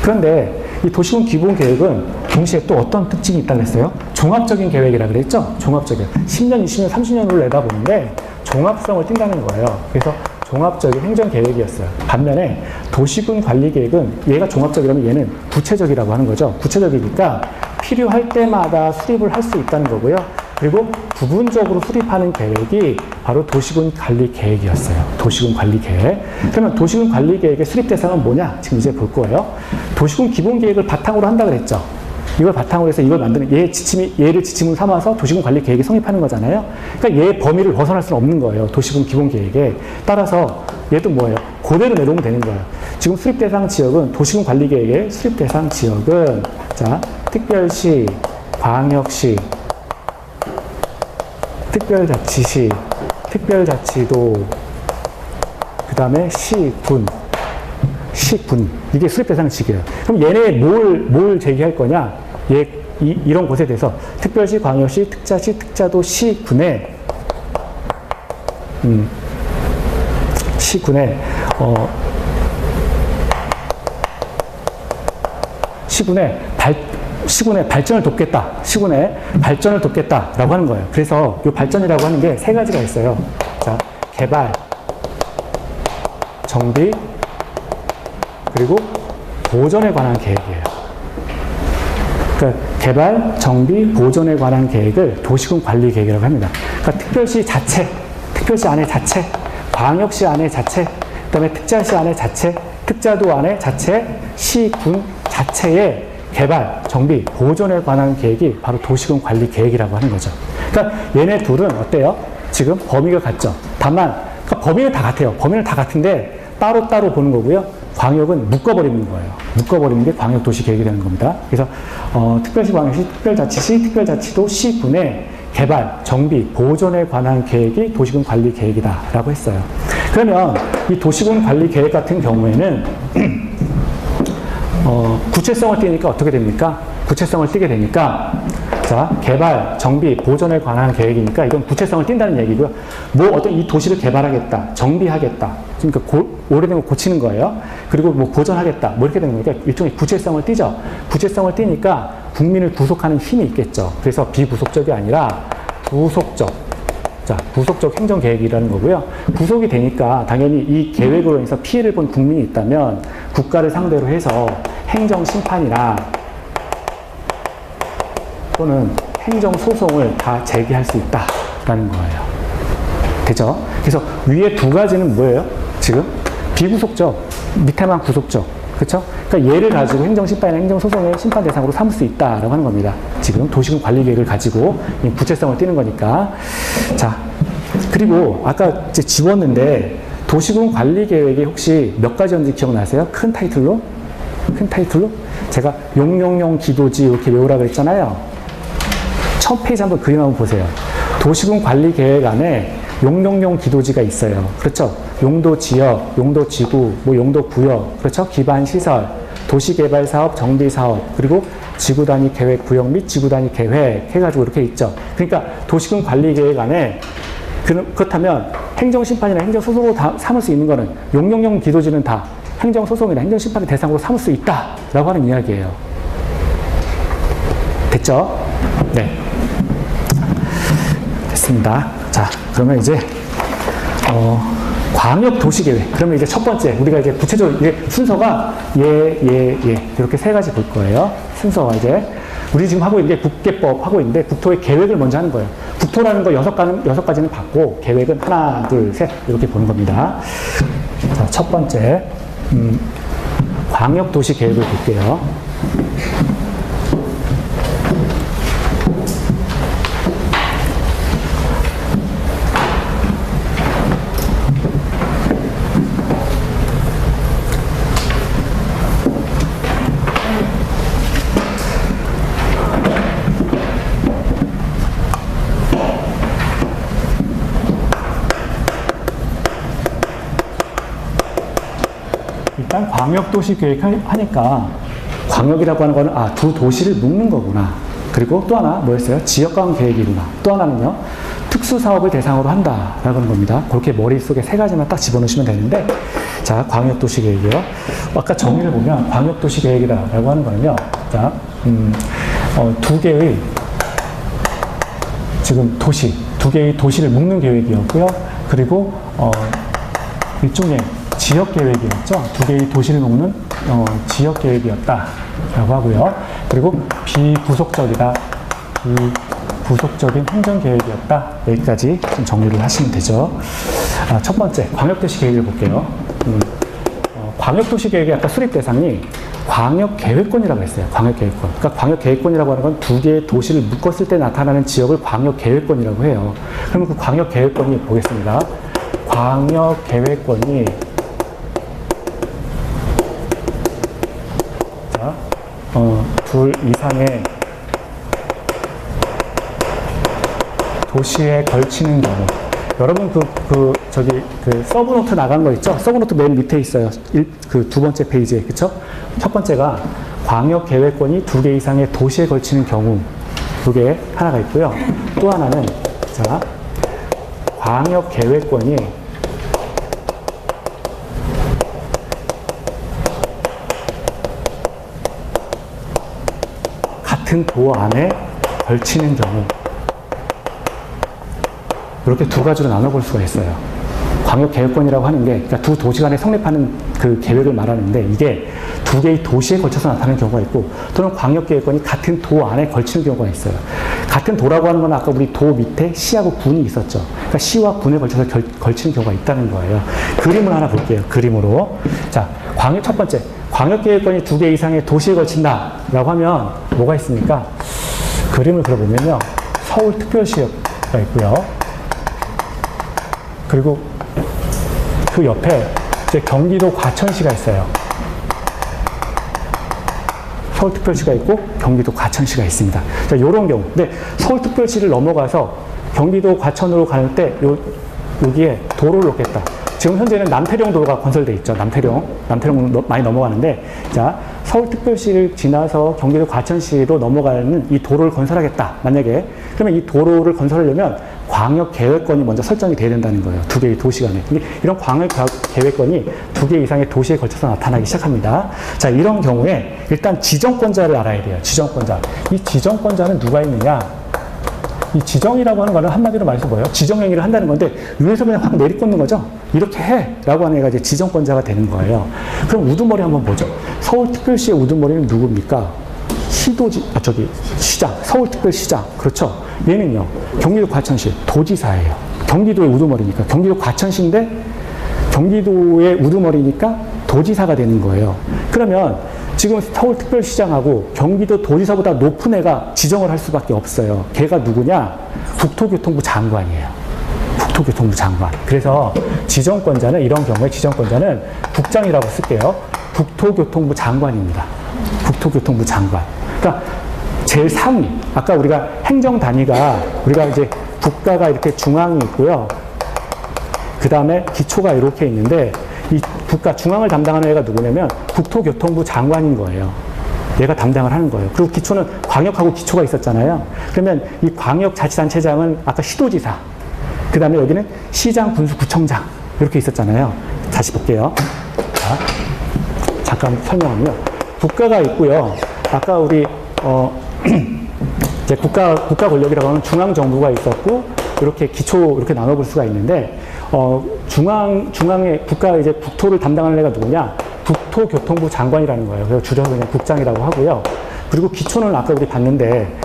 그런데 이 도시군 기본계획은 동시에 또 어떤 특징이 있다고 했어요? 종합적인 계획이라고 그랬죠? 종합적인. 10년, 20년, 30년을 내다보는데 종합성을 띈다는 거예요. 그래서 종합적인 행정계획이었어요. 반면에 도시군 관리계획은 얘가 종합적이라면 얘는 구체적이라고 하는 거죠. 구체적이니까 필요할 때마다 수립을 할 수 있다는 거고요. 그리고 부분적으로 수립하는 계획이 바로 도시군 관리 계획이었어요. 도시군 관리 계획. 그러면 도시군 관리 계획의 수립 대상은 뭐냐? 지금 이제 볼 거예요. 도시군 기본 계획을 바탕으로 한다 그랬죠. 이걸 바탕으로 해서 이걸 만드는 얘를 지침으로 삼아서 도시군 관리 계획에 성립하는 거잖아요. 그러니까 얘의 범위를 벗어날 수는 없는 거예요. 도시군 기본 계획에. 따라서 얘도 뭐예요? 그대로 내려오면 되는 거예요. 지금 수립 대상 지역은 도시군 관리 계획의 수립 대상 지역은 특별시, 광역시, 특별자치시, 특별자치도, 그 다음에 시군. 이게 수립 대상 지역이에요. 그럼 얘네 뭘 제기할 거냐? 이런 곳에 대해서 특별시, 광역시, 특자시, 특자도, 시군에 시군의 발전을 돕겠다. 시군의 발전을 돕겠다라고 하는 거예요. 그래서 이 발전이라고 하는 게 세 가지가 있어요. 개발, 정비, 그리고 보존에 관한 계획이에요. 그러니까 개발, 정비, 보존에 관한 계획을 도시군 관리 계획이라고 합니다. 그러니까 특별시 자체, 특별시 안에 자체, 광역시 안에 자체, 그 다음에 특자시 안에 자체, 특자도 안에 자체, 시군 자체의 개발, 정비, 보존에 관한 계획이 바로 도시군 관리 계획이라고 하는 거죠. 그러니까 얘네 둘은 어때요? 지금 범위가 같죠. 다만 그러니까 범위는 다 같아요. 범위는 다 같은데 따로따로 보는 거고요. 광역은 묶어버리는 거예요. 묶어버리는 게 광역도시계획이 되는 겁니다. 그래서 특별시, 광역시, 특별자치시, 특별자치도, 시군의 개발, 정비, 보존에 관한 계획이 도시군 관리 계획이다라고 했어요. 그러면 이 도시군 관리 계획 같은 경우에는 구체성을 띠니까 어떻게 됩니까? 구체성을 띠게 되니까 자, 개발, 정비, 보존에 관한 계획이니까 이건 구체성을 띈다는 얘기고요. 뭐 어떤 이 도시를 개발하겠다, 정비하겠다. 그러니까 오래된 거 고치는 거예요. 그리고 뭐 보존하겠다. 뭐 이렇게 되는 거니까 일종의 구체성을 띠죠. 구체성을 띠니까 국민을 구속하는 힘이 있겠죠. 그래서 비구속적이 아니라 구속적. 자, 구속적 행정계획이라는 거고요. 구속이 되니까 당연히 이 계획으로 인해서 피해를 본 국민이 있다면 국가를 상대로 해서 행정심판이나 또는 행정소송을 다 제기할 수 있다라는 거예요. 되죠? 그래서 위에 두 가지는 뭐예요? 지금 비구속적, 밑에만 구속적. 그렇죠? 그러니까 얘를 가지고 행정심판이나 행정소송의 심판 대상으로 삼을 수 있다라고 하는 겁니다. 지금 도시군 관리계획을 가지고 구체성을 띠는 거니까. 자, 그리고 아까 이제 지웠는데 도시군 관리계획이 혹시 몇 가지였는지 기억나세요? 큰 타이틀로? 큰 타이틀로? 제가 용용용 기도지 이렇게 외우라 그랬잖아요. 첫 페이지 한번 그림 한번 보세요. 도시군 관리 계획 안에 용용용 기도지가 있어요. 그렇죠? 용도 지역, 용도 지구, 뭐 용도 구역, 그렇죠? 기반 시설, 도시개발 사업, 정비 사업, 그리고 지구 단위 계획 구역 및 지구 단위 계획 해가지고 이렇게 있죠. 그러니까 도시군 관리 계획 안에 그렇다면 행정심판이나 행정소송으로 삼을 수 있는 거는 용용용 기도지는 다 행정소송이나 행정심판의 대상으로 삼을 수 있다라고 하는 이야기예요. 됐죠? 네. 됐습니다. 자, 그러면 이제, 광역도시계획. 그러면 이제 첫 번째, 우리가 이제 구체적으로, 이제 순서가 이렇게 세 가지 볼 거예요. 순서가 이제, 우리 지금 하고 있는 게 국계법 하고 있는데, 국토의 계획을 먼저 하는 거예요. 국토라는 거 여섯 가지는 받고, 계획은 하나, 둘, 셋, 이렇게 보는 겁니다. 자, 첫 번째, 광역도시계획을 볼게요. 일단 광역도시 계획 하니까 광역이라고 하는 거는 두 도시를 묶는 거구나. 그리고 또 하나 뭐였어요? 지역강 계획이구나. 또 하나는요. 특수사업을 대상으로 한다라고 하는 겁니다. 그렇게 머릿속에 세 가지만 딱 집어넣으시면 되는데 자, 광역도시 계획이요. 아까 정의를 보면 광역도시 계획이라고 하는 거는요. 자, 두 개의 지금 두 개의 도시를 묶는 계획이었고요. 그리고 일종의 지역 계획이었죠. 두 개의 도시를 묶는 지역 계획이었다라고 하고요. 그리고 비구속적인 행정 계획이었다. 여기까지 좀 정리를 하시면 되죠. 첫 번째 광역도시 계획을 볼게요. 광역도시 계획의 아까 수립 대상이 광역계획권이라고 했어요. 광역계획권. 그러니까 광역계획권이라고 하는 건 두 개의 도시를 묶었을 때 나타나는 지역을 광역계획권이라고 해요. 그러면 그 광역계획권이 보겠습니다. 광역계획권이 둘 이상의 도시에 걸치는 경우. 여러분 서브노트 나간 거 있죠? 서브노트 맨 밑에 있어요. 두 번째 페이지에. 그쵸? 첫 번째가 광역계획권이 두 개 이상의 도시에 걸치는 경우. 그게 하나가 있고요. 또 하나는, 자, 광역계획권이 같은 도 안에 걸치는 경우. 이렇게 두 가지로 나눠볼 수가 있어요. 광역계획권이라고 하는 게, 그러니까 두 도시 간에 성립하는 그 계획을 말하는데, 이게 두 개의 도시에 걸쳐서 나타나는 경우가 있고, 또는 광역계획권이 같은 도 안에 걸치는 경우가 있어요. 같은 도라고 하는 건 아까 우리 도 밑에 시하고 군이 있었죠. 그러니까 시와 군에 걸쳐서 걸치는 경우가 있다는 거예요. 그림을 하나 볼게요. 그림으로. 자, 첫 번째. 광역계획권이 두 개 이상의 도시에 걸친다라고 하면 뭐가 있습니까? 그림을 그려보면요. 서울특별시가 있고요. 그리고 그 옆에 이제 경기도 과천시가 있어요. 서울특별시가 있고 경기도 과천시가 있습니다. 자, 요런 경우. 근데 서울특별시를 넘어가서 경기도 과천으로 갈 때 여기에 도로를 놓겠다. 지금 현재는 남태령 도로가 건설돼 있죠. 남태령 많이 넘어가는데, 자, 서울특별시를 지나서 경기도 과천시로 넘어가는 이 도로를 건설하겠다. 만약에 그러면 이 도로를 건설하려면 광역계획권이 먼저 설정이 돼야 된다는 거예요. 두 개의 도시 간에. 이런 광역계획권이 두 개 이상의 도시에 걸쳐서 나타나기 시작합니다. 자, 이런 경우에 일단 지정권자를 알아야 돼요. 지정권자. 이 지정권자는 누가 있느냐? 이 지정이라고 하는 거는 한마디로 말해서 뭐예요? 지정행위를 한다는 건데 위에서 그냥 확 내리꽂는 거죠. 이렇게 해! 라고 하는 애가 이제 지정권자가 되는 거예요. 그럼 우두머리 한번 보죠. 서울특별시의 우두머리는 누굽니까? 시장, 서울특별시장. 그렇죠. 얘는요, 경기도 과천시 도지사예요. 경기도의 우두머리니까. 경기도 과천시인데 경기도의 우두머리니까 도지사가 되는 거예요. 그러면 지금 서울특별시장하고 경기도 도지사보다 높은 애가 지정을 할 수밖에 없어요. 걔가 누구냐? 국토교통부 장관이에요. 국토교통부 장관. 그래서 지정권자는, 이런 경우에 지정권자는 국장이라고 쓸게요. 국토교통부 장관입니다. 국토교통부 장관. 그러니까 제일 상위. 아까 우리가 행정 단위가, 우리가 이제 국가가 이렇게 중앙이 있고요. 그 다음에 기초가 이렇게 있는데, 이 국가 중앙을 담당하는 애가 누구냐면 국토교통부 장관인 거예요. 얘가 담당을 하는 거예요. 그리고 기초는 광역하고 기초가 있었잖아요. 그러면 이 광역자치단체장은 아까 시도지사, 그 다음에 여기는 시장, 군수, 구청장 이렇게 있었잖아요. 다시 볼게요. 자, 잠깐 설명하면요. 국가가 있고요. 아까 우리 이제 국가 권력이라고 하는 중앙 정부가 있었고, 이렇게 기초 이렇게 나눠볼 수가 있는데, 중앙의 국가 이제 국토를 담당하는 애가 누구냐? 국토교통부 장관이라는 거예요. 그래서 줄여서 그냥 국장이라고 하고요. 그리고 기초는 아까 우리 봤는데,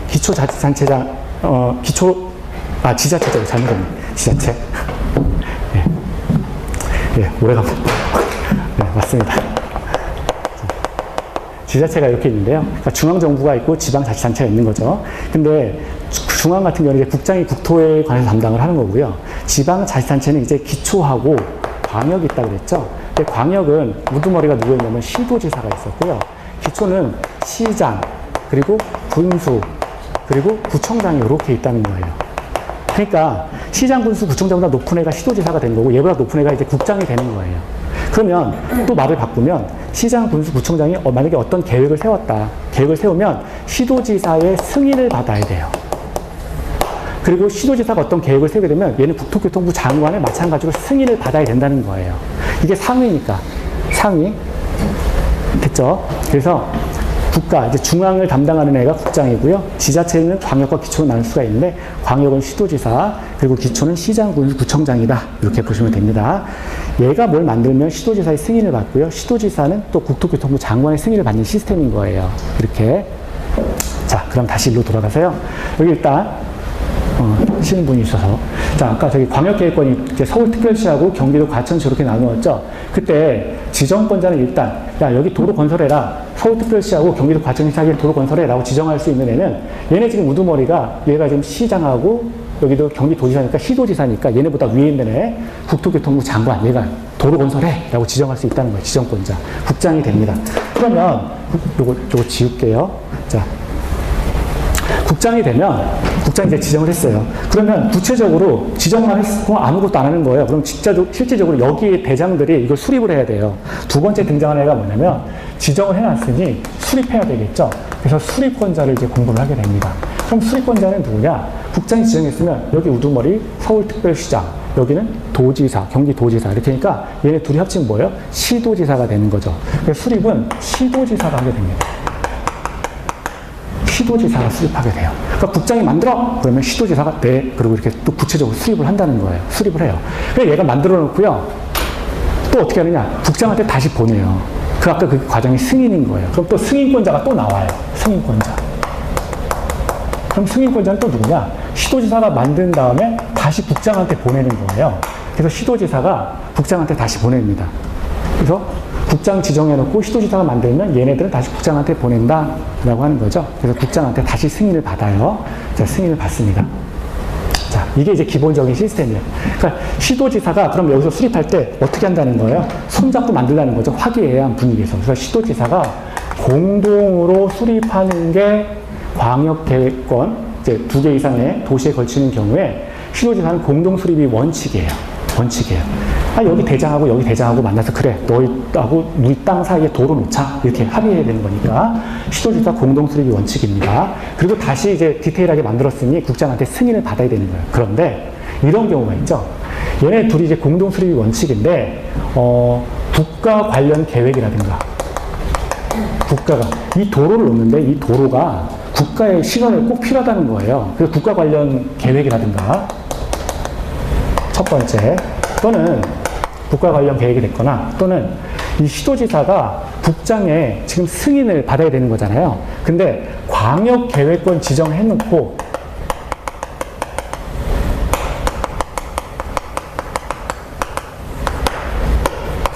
기초자치단체장, 지자체죠. 잘못했네. 지자체. 예, 오래간만. 네, 맞습니다. 지자체가 이렇게 있는데요. 그러니까 중앙정부가 있고 지방자치단체가 있는 거죠. 근데 중앙 같은 경우는 이제 국장이 국토에 관해서 담당을 하는 거고요. 지방자치단체는 이제 기초하고 광역이 있다고 그랬죠. 근데 광역은 우두머리가 누구였냐면 시도지사가 있었고요. 기초는 시장, 그리고 군수, 그리고 구청장이 이렇게 있다는 거예요. 그러니까 시장, 군수, 구청장보다 높은 애가 시도지사가 되는 거고, 얘보다 높은 애가 이제 국장이 되는 거예요. 그러면 또 말을 바꾸면 시장, 군수, 구청장이 만약에 어떤 계획을 세웠다. 계획을 세우면 시도지사의 승인을 받아야 돼요. 그리고 시도지사가 어떤 계획을 세우게 되면 얘는 국토교통부 장관을 마찬가지로 승인을 받아야 된다는 거예요. 이게 상위니까. 상위. 됐죠? 그래서 국가, 이제 중앙을 담당하는 애가 국장이고요. 지자체는 광역과 기초로 나눌 수가 있는데, 광역은 시도지사, 그리고 기초는 시장, 군수, 구청장이다. 이렇게 보시면 됩니다. 얘가 뭘 만들면 시도지사의 승인을 받고요. 시도지사는 또 국토교통부 장관의 승인을 받는 시스템인 거예요. 이렇게. 자, 그럼 다시 일로 돌아가서요. 여기 일단 하시는 분이 있어서, 자, 아까 저기 광역계획권이 이제 서울특별시하고 경기도 과천시 이렇게 나누었죠. 그때 지정권자는 일단, 야, 여기 도로 건설해라. 서울특별시하고 경기도 과천시 사이에 도로 건설해라고 지정할 수 있는 애는, 얘네 지금 우두머리가, 얘가 지금 시장하고 여기도 경기도지사니까 시도지사니까 얘네보다 위에 있는 애 국토교통부 장관, 얘가 도로 건설해라고 지정할 수 있다는 거예요. 지정권자. 국장이 됩니다. 그러면 요거 지울게요. 자, 국장이 되면, 국장이 이제 지정을 했어요. 그러면 구체적으로 지정만 했고 아무것도 안 하는 거예요. 그럼 실제적으로 여기에 대장들이 이걸 수립을 해야 돼요. 두 번째 등장하는 애가 뭐냐면, 지정을 해놨으니 수립해야 되겠죠. 그래서 수립권자를 이제 공부를 하게 됩니다. 그럼 수립권자는 누구냐? 국장이 지정했으면 여기 우두머리 서울특별시장, 여기는 도지사, 경기도지사 이렇게 하니까 얘네 둘이 합치면 뭐예요? 시도지사가 되는 거죠. 그래서 수립은 시도지사가 하게 됩니다. 시도지사가 수립하게 돼요. 그러니까 국장이 만들어! 그러면 시도지사가 네. 그리고 이렇게 또 구체적으로 수립을 한다는 거예요. 수립을 해요. 그래서 얘가 만들어 놓고요. 또 어떻게 하느냐? 국장한테 다시 보내요. 아까 그 과정이 승인인 거예요. 그럼 또 승인권자가 또 나와요. 승인권자. 그럼 승인권자는 또 누구냐? 시도지사가 만든 다음에 다시 국장한테 보내는 거예요. 그래서 시도지사가 국장한테 다시 보냅니다. 그래서 국장 지정해놓고 시도지사가 만들면 얘네들은 다시 국장한테 보낸다라고 하는 거죠. 그래서 국장한테 다시 승인을 받아요. 자, 승인을 받습니다. 자, 이게 이제 기본적인 시스템이에요. 그러니까 시도지사가 그럼 여기서 수립할 때 어떻게 한다는 거예요? 손잡고 만들라는 거죠. 화기애애한 분위기에서. 그래서 시도지사가 공동으로 수립하는 게 광역계획권, 이제 2개 이상의 도시에 걸치는 경우에 시도지사는 공동 수립이 원칙이에요. 원칙이에요. 아, 여기 대장하고 여기 대장하고 만나서 그래, 너희하고 우리 땅 사이에 도로 놓자. 이렇게 합의해야 되는 거니까 시도지사 공동 수립이 원칙입니다. 그리고 다시 이제 디테일하게 만들었으니 국장한테 승인을 받아야 되는 거예요. 그런데 이런 경우가 있죠. 얘네 둘이 이제 공동 수립이 원칙인데, 국가 관련 계획이라든가, 국가가 이 도로를 놓는데 이 도로가 국가의 시간에 꼭 필요하다는 거예요. 그래서 국가 관련 계획이라든가, 첫 번째, 또는 국가 관련 계획이 됐거나, 또는 이 시도지사가 국장의 지금 승인을 받아야 되는 거잖아요. 근데 광역계획권 지정해놓고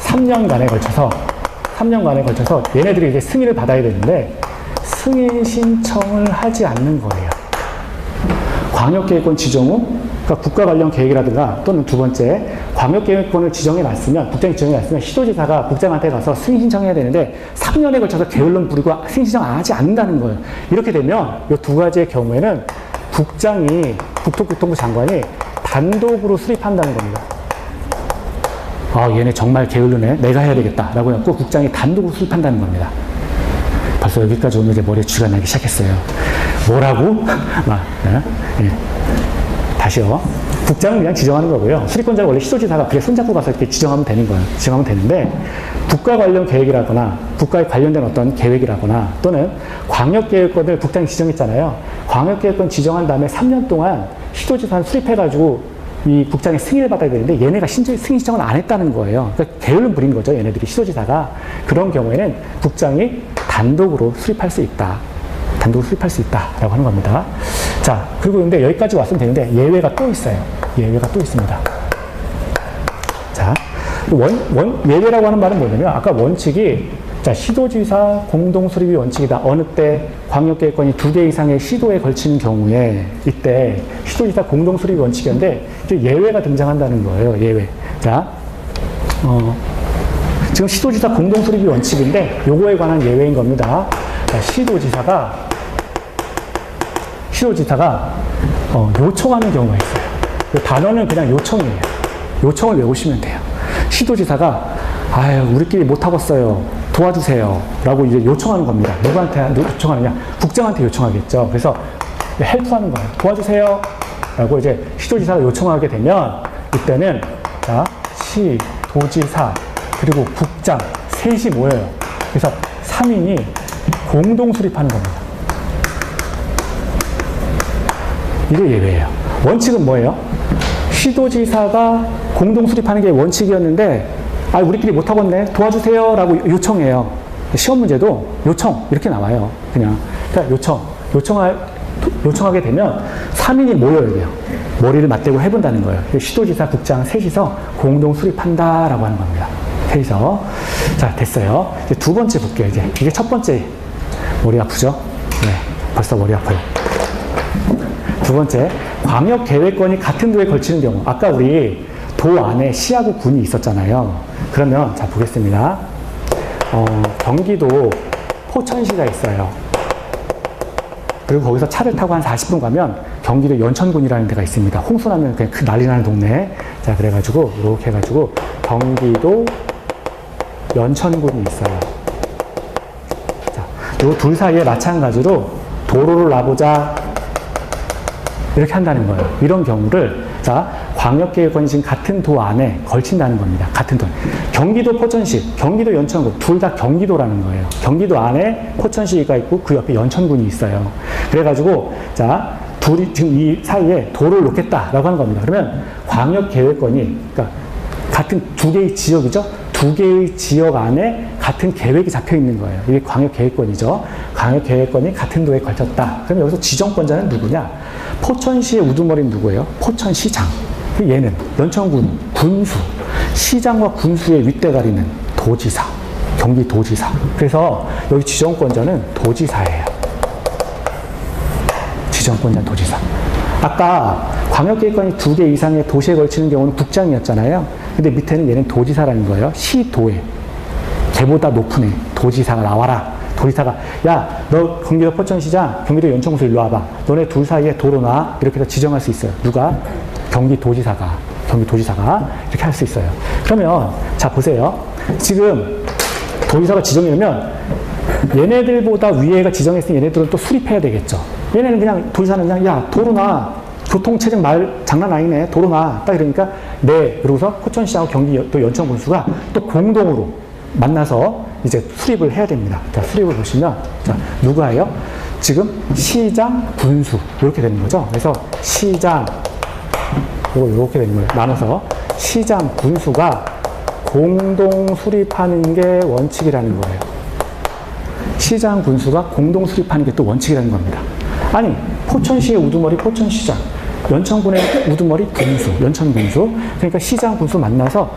3년간에 걸쳐서 얘네들이 이제 승인을 받아야 되는데 승인 신청을 하지 않는 거예요. 광역계획권 지정 후, 그러니까 국가 관련 계획이라든가, 또는 두 번째, 광역계획권을 국장이 지정해놨으면 시도지사가 국장한테 가서 승인 신청해야 되는데 3년에 걸쳐서 게을름 부리고 승인 신청 안 하지 않는다는 거예요. 이렇게 되면 이 두 가지의 경우에는 국토교통부 장관이 단독으로 수립한다는 겁니다. 아, 얘네 정말 게을르네. 내가 해야 되겠다. 라고 해서 국장이 단독으로 수립한다는 겁니다. 벌써 여기까지 오면 이제 머리에 쥐가 나기 시작했어요. 뭐라고? 다시요. 국장은 그냥 지정하는 거고요. 수립권자는 원래 시도지사가 그래 손잡고 가서 이렇게 지정하면 되는 거예요. 지정하면 되는데, 국가 관련 계획이라거나, 국가에 관련된 어떤 계획이라거나, 또는 광역계획권을 국장이 지정했잖아요. 광역계획권 지정한 다음에 3년 동안 시도지사는 수립해가지고 이 국장의 승인을 받아야 되는데 얘네가 승인 신청을 안 했다는 거예요. 그러니까 게을름 부린 거죠. 얘네들이 시도지사가. 그런 경우에는 국장이 단독으로 수립할 수 있다. 단독으로 수립할 수 있다라고 하는 겁니다. 자, 그리고 근데 여기까지 왔으면 되는데 예외가 또 있어요. 예외가 또 있습니다. 자, 예외라고 하는 말은 뭐냐면 아까 원칙이 자, 시도지사 공동 수립이 원칙이다. 어느 때 광역계획권이 2개 이상의 시도에 걸치는 경우에 이때 시도지사 공동 수립이 원칙이었는데 이제 예외가 등장한다는 거예요. 예외. 자, 지금 시도지사 공동 수립이 원칙인데 요거에 관한 예외인 겁니다. 자, 시도지사가 요청하는 경우가 있어요. 그 단어는 그냥 요청이에요. 요청을 외우시면 돼요. 시도지사가 아유, 우리끼리 못하겠어요. 도와주세요. 라고 이제 요청하는 겁니다. 누구한테 요청하느냐? 국장한테 요청하겠죠. 그래서 헬프하는 거예요. 도와주세요. 라고 이제 시도지사가 요청하게 되면 이때는 자, 시, 도지사, 그리고 국장 셋이 모여요. 그래서 3인이 공동 수립하는 겁니다. 이게 예외예요. 원칙은 뭐예요? 시도지사가 공동 수립하는 게 원칙이었는데 아, 우리끼리 못하겠네. 도와주세요. 라고 요청해요. 시험 문제도 요청. 이렇게 나와요. 그냥. 그러니까 요청하게 되면 3인이 모여야 돼요. 머리를 맞대고 해본다는 거예요. 시도지사, 국장 셋이서 공동 수립한다. 라고 하는 겁니다. 셋이서. 자, 됐어요. 이제 두 번째 볼게요. 이게 첫 번째. 머리 아프죠? 네. 벌써 머리 아파요. 두 번째. 광역계획권이 같은 도에 걸치는 경우. 아까 우리 도 안에 시하고 군이 있었잖아요. 그러면 자 보겠습니다. 경기도 포천시가 있어요. 그리고 거기서 차를 타고 한 40분 가면 경기도 연천군이라는 데가 있습니다. 홍수나면 그냥 난리 나는 동네. 자, 그래가지고 이렇게 해가지고 경기도 연천군이 있어요. 자, 요 둘 사이에 마찬가지로 도로를 놔보자 이렇게 한다는 거예요. 이런 경우를 자, 광역계획권이 지금 같은 도 안에 걸친다는 겁니다. 같은 도. 경기도 포천시, 경기도 연천군, 둘 다 경기도라는 거예요. 경기도 안에 포천시가 있고 그 옆에 연천군이 있어요. 그래가지고, 자, 둘이 지금 이 사이에 도로를 놓겠다라고 하는 겁니다. 그러면 광역계획권이, 그러니까 같은 2개의 지역이죠? 2개의 지역 안에 같은 계획이 잡혀 있는 거예요. 이게 광역계획권이죠. 광역계획권이 같은 도에 걸쳤다. 그럼 여기서 지정권자는 누구냐? 포천시의 우두머리는 누구예요? 포천시장. 얘는 연천군, 군수, 시장과 군수의 윗대가리는 도지사, 경기도지사. 그래서 여기 지정권자는 도지사예요. 지정권자는 도지사. 아까 광역계획관이 2개 이상의 도시에 걸치는 경우는 국장이었잖아요. 근데 밑에는 얘는 도지사라는 거예요. 시도에. 걔보다 높은 애. 도지사가 나와라. 도지사가, 야, 너 경기도 포천시장, 경기도 연천구에서 일로 와봐. 너네 둘 사이에 도로 놔. 이렇게 해서 지정할 수 있어요. 누가? 경기도지사가 이렇게 할 수 있어요. 그러면, 자, 보세요. 지금 도지사가 지정이면 얘네들보다 위에가 지정했으니 얘네들은 또 수립해야 되겠죠. 얘네는 그냥, 도지사는 그냥, 야, 도로 놔. 교통체증 말 장난 아니네. 도로 놔. 딱 이러니까, 네. 그러고서 포천시하고 경기도 연천군수가 또 공동으로 만나서 이제 수립을 해야 됩니다. 자, 수립을 보시면, 자, 누가 해요? 지금 시장, 군수. 이렇게 되는 거죠. 그래서 시장, 이렇게 되는 거예요. 나눠서 시장, 군수가 공동 수립하는 게 원칙이라는 거예요. 시장, 군수가 공동 수립하는 게 또 원칙이라는 겁니다. 아니, 포천시의 우두머리 포천시장, 연천군의 우두머리 군수, 연천군수. 그러니까 시장, 군수 만나서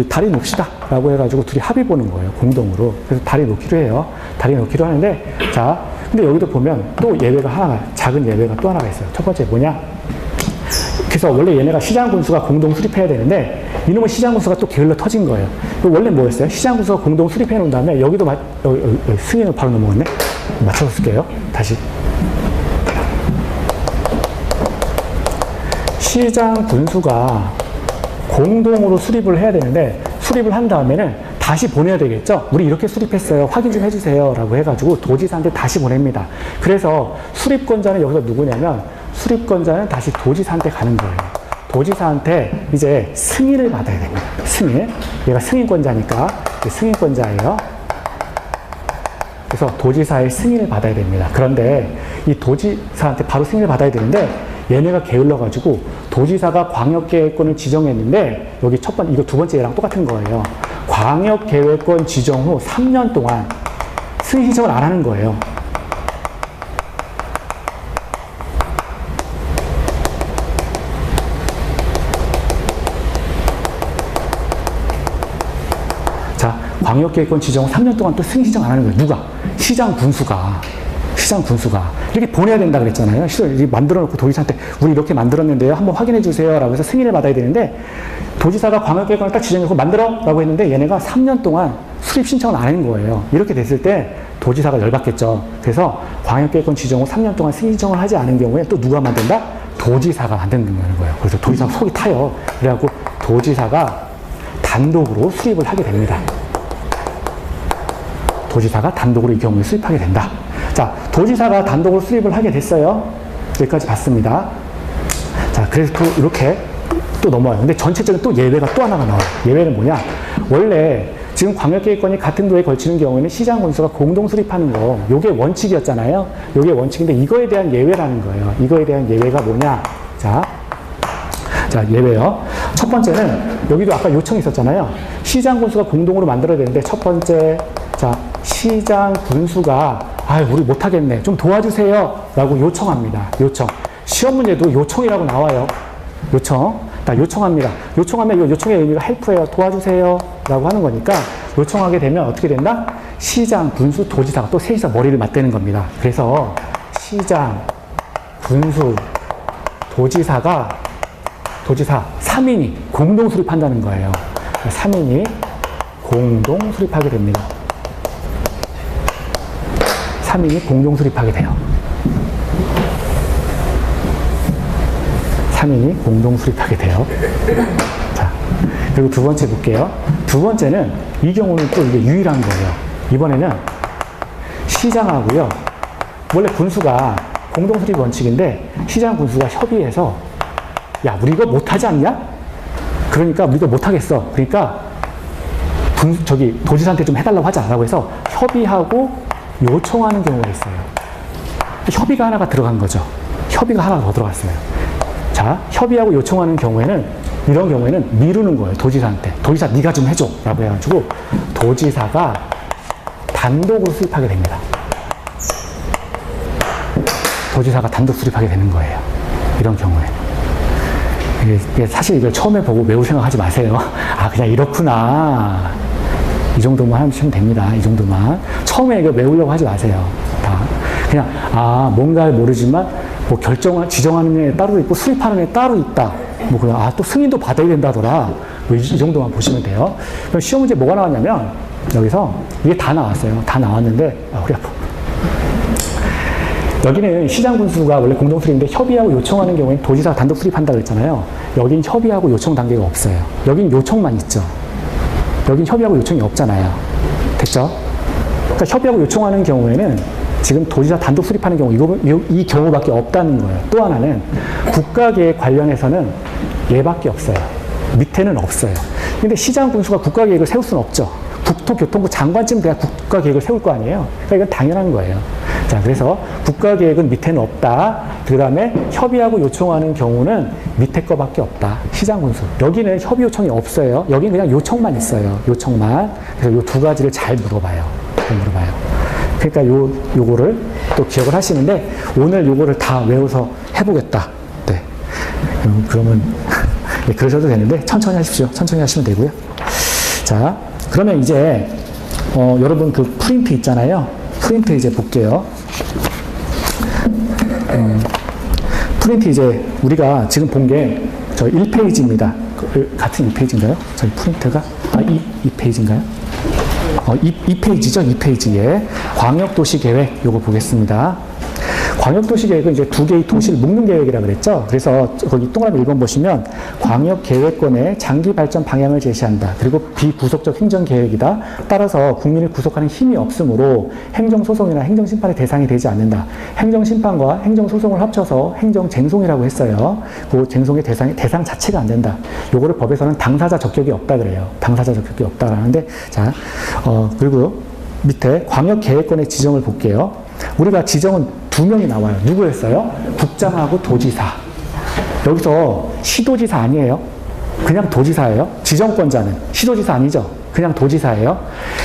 다리 놓읍시다. 라고 해가지고 둘이 합의 보는 거예요. 공동으로. 그래서 다리 놓기로 해요. 다리 놓기로 하는데, 자, 근데 여기도 보면 또 예외가 하나가, 작은 예외가 또 하나가 있어요. 첫 번째 뭐냐? 그래서 원래 얘네가 시장, 군수가 공동 수립해야 되는데, 이놈의 시장, 군수가 또 게을러 터진 거예요. 원래 뭐였어요? 시장, 군수가 공동 수립해 놓은 다음에, 여기도 여기 승인을 바로 넘어갔네? 맞춰서 쓸게요. 다시. 시장, 군수가 공동으로 수립을 해야 되는데, 수립을 한 다음에는 다시 보내야 되겠죠? 우리 이렇게 수립했어요. 확인 좀 해주세요. 라고 해가지고 도지사한테 다시 보냅니다. 그래서 수립권자는 여기서 누구냐면, 수립권자는 다시 도지사한테 가는 거예요. 도지사한테 이제 승인을 받아야 됩니다. 승인. 얘가 승인권자니까 승인권자예요. 그래서 도지사의 승인을 받아야 됩니다. 그런데 이 도지사한테 바로 승인을 받아야 되는데 얘네가 게을러가지고 도지사가 광역계획권을 지정했는데 여기 이거 두 번째 얘랑 똑같은 거예요. 광역계획권 지정 후 3년 동안 승인 신청을 안 하는 거예요. 자, 광역계획권 지정 후 3년 동안 또 승인 신청 안 하는 거예요. 누가? 시장 군수가 이렇게 보내야 된다 그랬잖아요. 이렇게 만들어 놓고 도지사한테 우리 이렇게 만들었는데요. 한번 확인해 주세요. 라고 해서 승인을 받아야 되는데 도지사가 광역계획권을 딱 지정해서 만들어! 라고 했는데 얘네가 3년 동안 수립 신청을 안 하는 거예요. 이렇게 됐을 때 도지사가 열받겠죠. 그래서 광역계획권 지정 후 3년 동안 승인 신청을 하지 않은 경우에 또 누가 만든다? 도지사가 만든다는 거예요. 그래서 도지사가 속이 타요. 그래갖고 도지사가 단독으로 수립을 하게 됩니다. 도지사가 단독으로 이 경우에 수립하게 된다. 자, 도지사가 단독으로 수립을 하게 됐어요. 여기까지 봤습니다. 자, 그래서 또 이렇게 또 넘어와요. 근데 전체적인 또 예외가 또 하나가 나와요. 예외는 뭐냐? 원래 지금 광역계획권이 같은 도에 걸치는 경우에는 시장 군수가 공동 수립하는 거, 요게 원칙이었잖아요. 요게 원칙인데 이거에 대한 예외라는 거예요. 이거에 대한 예외가 뭐냐? 자, 예외요. 첫 번째는 여기도 아까 요청이 있었잖아요. 시장 군수가 공동으로 만들어야 되는데 첫 번째, 자, 시장 군수가 우리 못하겠네. 좀 도와주세요. 라고 요청합니다. 요청. 시험 문제도 요청이라고 나와요. 요청. 요청합니다. 요청하면 이 요청의 의미가 헬프예요. 도와주세요. 라고 하는 거니까 요청하게 되면 어떻게 된다? 시장, 군수, 도지사가 또 셋이서 머리를 맞대는 겁니다. 그래서 시장, 군수, 도지사 3인이 공동 수립한다는 거예요. 3인이 공동 수립하게 됩니다. 3인이 공동 수립하게 돼요. 3인이 공동 수립하게 돼요. 자, 그리고 두 번째 볼게요. 두 번째는 이 경우는 또 이게 유일한 거예요. 이번에는 시장하고요. 원래 군수가 공동 수립 원칙인데 시장 군수가 협의해서 야, 우리 이거 못하지 않냐? 그러니까 우리가 못하겠어. 그러니까 도지사한테 좀 해달라고 하자라고 해서 협의하고 요청하는 경우가 있어요. 협의가 하나가 들어간 거죠. 협의가 하나가 더 들어갔어요. 자, 협의하고 요청하는 경우에는 이런 경우에는 미루는 거예요. 도지사한테. 도지사 네가 좀 해줘 라고 해가지고 도지사가 단독으로 수립하게 됩니다. 도지사가 단독 수립하게 되는 거예요. 이런 경우에. 사실 이걸 처음에 보고 매우 생각하지 마세요. 그냥 이렇구나. 이 정도만 하시면 됩니다. 이 정도만. 처음에 이거 외우려고 하지 마세요. 그냥, 뭔가를 모르지만 뭐 지정하는 애 따로 있고 수립하는 애 따로 있다. 뭐 그냥 또 승인도 받아야 된다더라. 뭐 이 정도만 보시면 돼요. 그럼 시험 문제 뭐가 나왔냐면 여기서 이게 다 나왔어요. 다 나왔는데 허리 아파. 여기는 시장 군수가 원래 공동 수립인데 협의하고 요청하는 경우에는 도지사가 단독 수립한다 그랬잖아요. 여긴 협의하고 요청 단계가 없어요. 여긴 요청만 있죠. 여긴 협의하고 요청이 없잖아요. 됐죠? 그러니까 협의하고 요청하는 경우에는 지금 도지사 단독 수립하는 경우 이 경우밖에 없다는 거예요. 또 하나는 국가계획 관련해서는 얘밖에 없어요. 밑에는 없어요. 근데 시장 군수가 국가계획을 세울 수는 없죠. 국토교통부 장관쯤 돼야 국가계획을 세울 거 아니에요. 그러니까 이건 당연한 거예요. 자, 그래서 국가계획은 밑에는 없다. 그 다음에 협의하고 요청하는 경우는 밑에 거밖에 없다. 시장 군수. 여기는 협의 요청이 없어요. 여기는 그냥 요청만 있어요. 요청만. 그래서 이 두 가지를 잘 물어봐요. 잘 물어봐요. 그러니까 요거를 또 기억을 하시는데 오늘 요거를 다 외워서 해보겠다. 네. 그러면 네, 그러셔도 되는데 천천히 하십시오. 천천히 하시면 되고요. 자, 그러면 이제 여러분 그 프린트 있잖아요. 프린트 이제 볼게요. 프린트 이제 우리가 지금 본 게 저 1페이지입니다. 같은 2페이지인가요? 저희 프린트가 2페이지인가요? 2페이지죠? 2페이지에 광역도시계획 요거 보겠습니다. 광역도시계획은 이제 두 개의 도시를 묶는 계획이라고 그랬죠. 그래서 거기 동그라미 1번 보시면 광역계획권의 장기 발전 방향을 제시한다. 그리고 비구속적 행정계획이다. 따라서 국민을 구속하는 힘이 없으므로 행정소송이나 행정심판의 대상이 되지 않는다. 행정심판과 행정소송을 합쳐서 행정쟁송이라고 했어요. 그 쟁송의 대상 자체가 안 된다. 요거를 법에서는 당사자 적격이 없다 그래요. 당사자 적격이 없다 하는데, 자, 그리고 밑에 광역계획권의 지정을 볼게요. 우리가 지정은 두 명이 나와요. 누구였어요? 국장하고 도지사. 여기서 시도지사 아니에요. 그냥 도지사예요. 지정권자는 시도지사 아니죠. 그냥 도지사예요.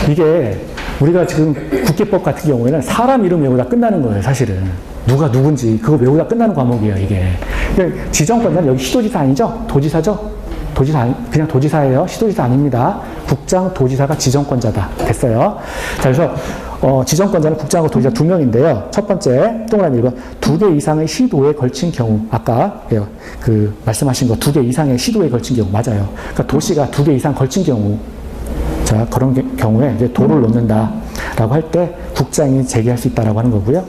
이게 우리가 지금 국회법 같은 경우에는 사람 이름 외우다 끝나는 거예요. 사실은. 누가 누군지 그거 외우다 끝나는 과목이에요. 이게. 지정권자는 여기 시도지사 아니죠? 도지사죠? 그냥 도지사예요. 시도지사 아닙니다. 국장, 도지사가 지정권자다. 됐어요. 자, 그래서 지정권자는 국장하고 도지사 두 명인데요. 첫 번째, 동그라미 1번. 2개 이상의 시도에 걸친 경우. 아까 그 말씀하신 거 2개 이상의 시도에 걸친 경우. 맞아요. 그러니까 도시가 2개 이상 걸친 경우. 자, 그런 경우에 이제 도를 놓는다. 라고 할 때 국장이 제기할 수 있다라고 하는 거고요.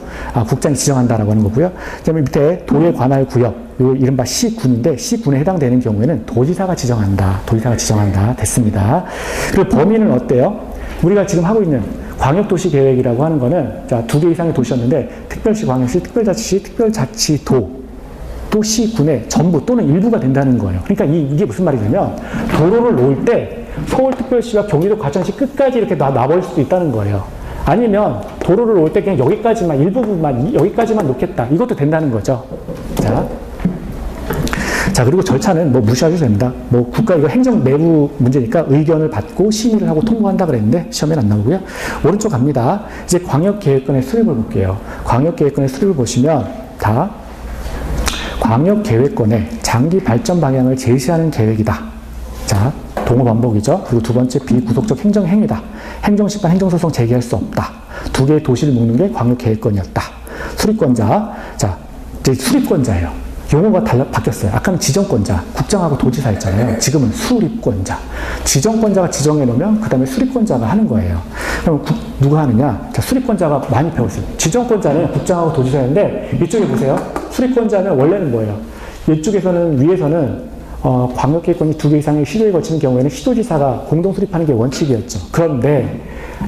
국장이 지정한다라고 하는 거고요. 그 다음에 밑에 도에 관할 구역. 요 이른바 C9인데 C9에 해당되는 경우에는 도지사가 지정한다. 도지사가 지정한다. 됐습니다. 그리고 범위는 어때요? 우리가 지금 하고 있는 광역도시계획이라고 하는 거는 자, 2개 이상의 도시였는데 특별시, 광역시, 특별자치시, 특별자치도 또 시군의 전부 또는 일부가 된다는 거예요. 그러니까 이게 무슨 말이냐면 도로를 놓을 때 서울특별시와 경기도 과천시 끝까지 이렇게 놔버릴 수도 있다는 거예요. 아니면 도로를 놓을 때 그냥 여기까지만 일부분만 여기까지만 놓겠다. 이것도 된다는 거죠. 자, 그리고 절차는 뭐 무시하셔도 됩니다. 뭐 국가 이거 행정 내부 문제니까 의견을 받고 심의를 하고 통보한다 그랬는데 시험에는 안 나오고요. 오른쪽 갑니다. 이제 광역계획권의 수립을 볼게요. 광역계획권의 수립을 보시면 다 광역계획권의 장기 발전 방향을 제시하는 계획이다. 자, 동호 반복이죠. 그리고 두 번째 비구속적 행정행위다. 행정심판, 행정소송 제기할 수 없다. 2개의 도시를 묶는 게 광역계획권이었다. 수립권자. 자, 이제 수립권자예요. 용어가 바뀌었어요. 아까는 지정권자, 국장하고 도지사였잖아요. 지금은 수립권자. 지정권자가 지정해 놓으면 그 다음에 수립권자가 하는 거예요. 그럼 누가 하느냐? 자, 수립권자가 많이 배웠어요. 지정권자는 국장하고 도지사인데 이쪽에 보세요. 수립권자는 원래는 뭐예요? 이쪽에서는 위에서는 광역계획권이 2개 이상의 시도에 걸치는 경우에는 시도지사가 공동 수립하는 게 원칙이었죠. 그런데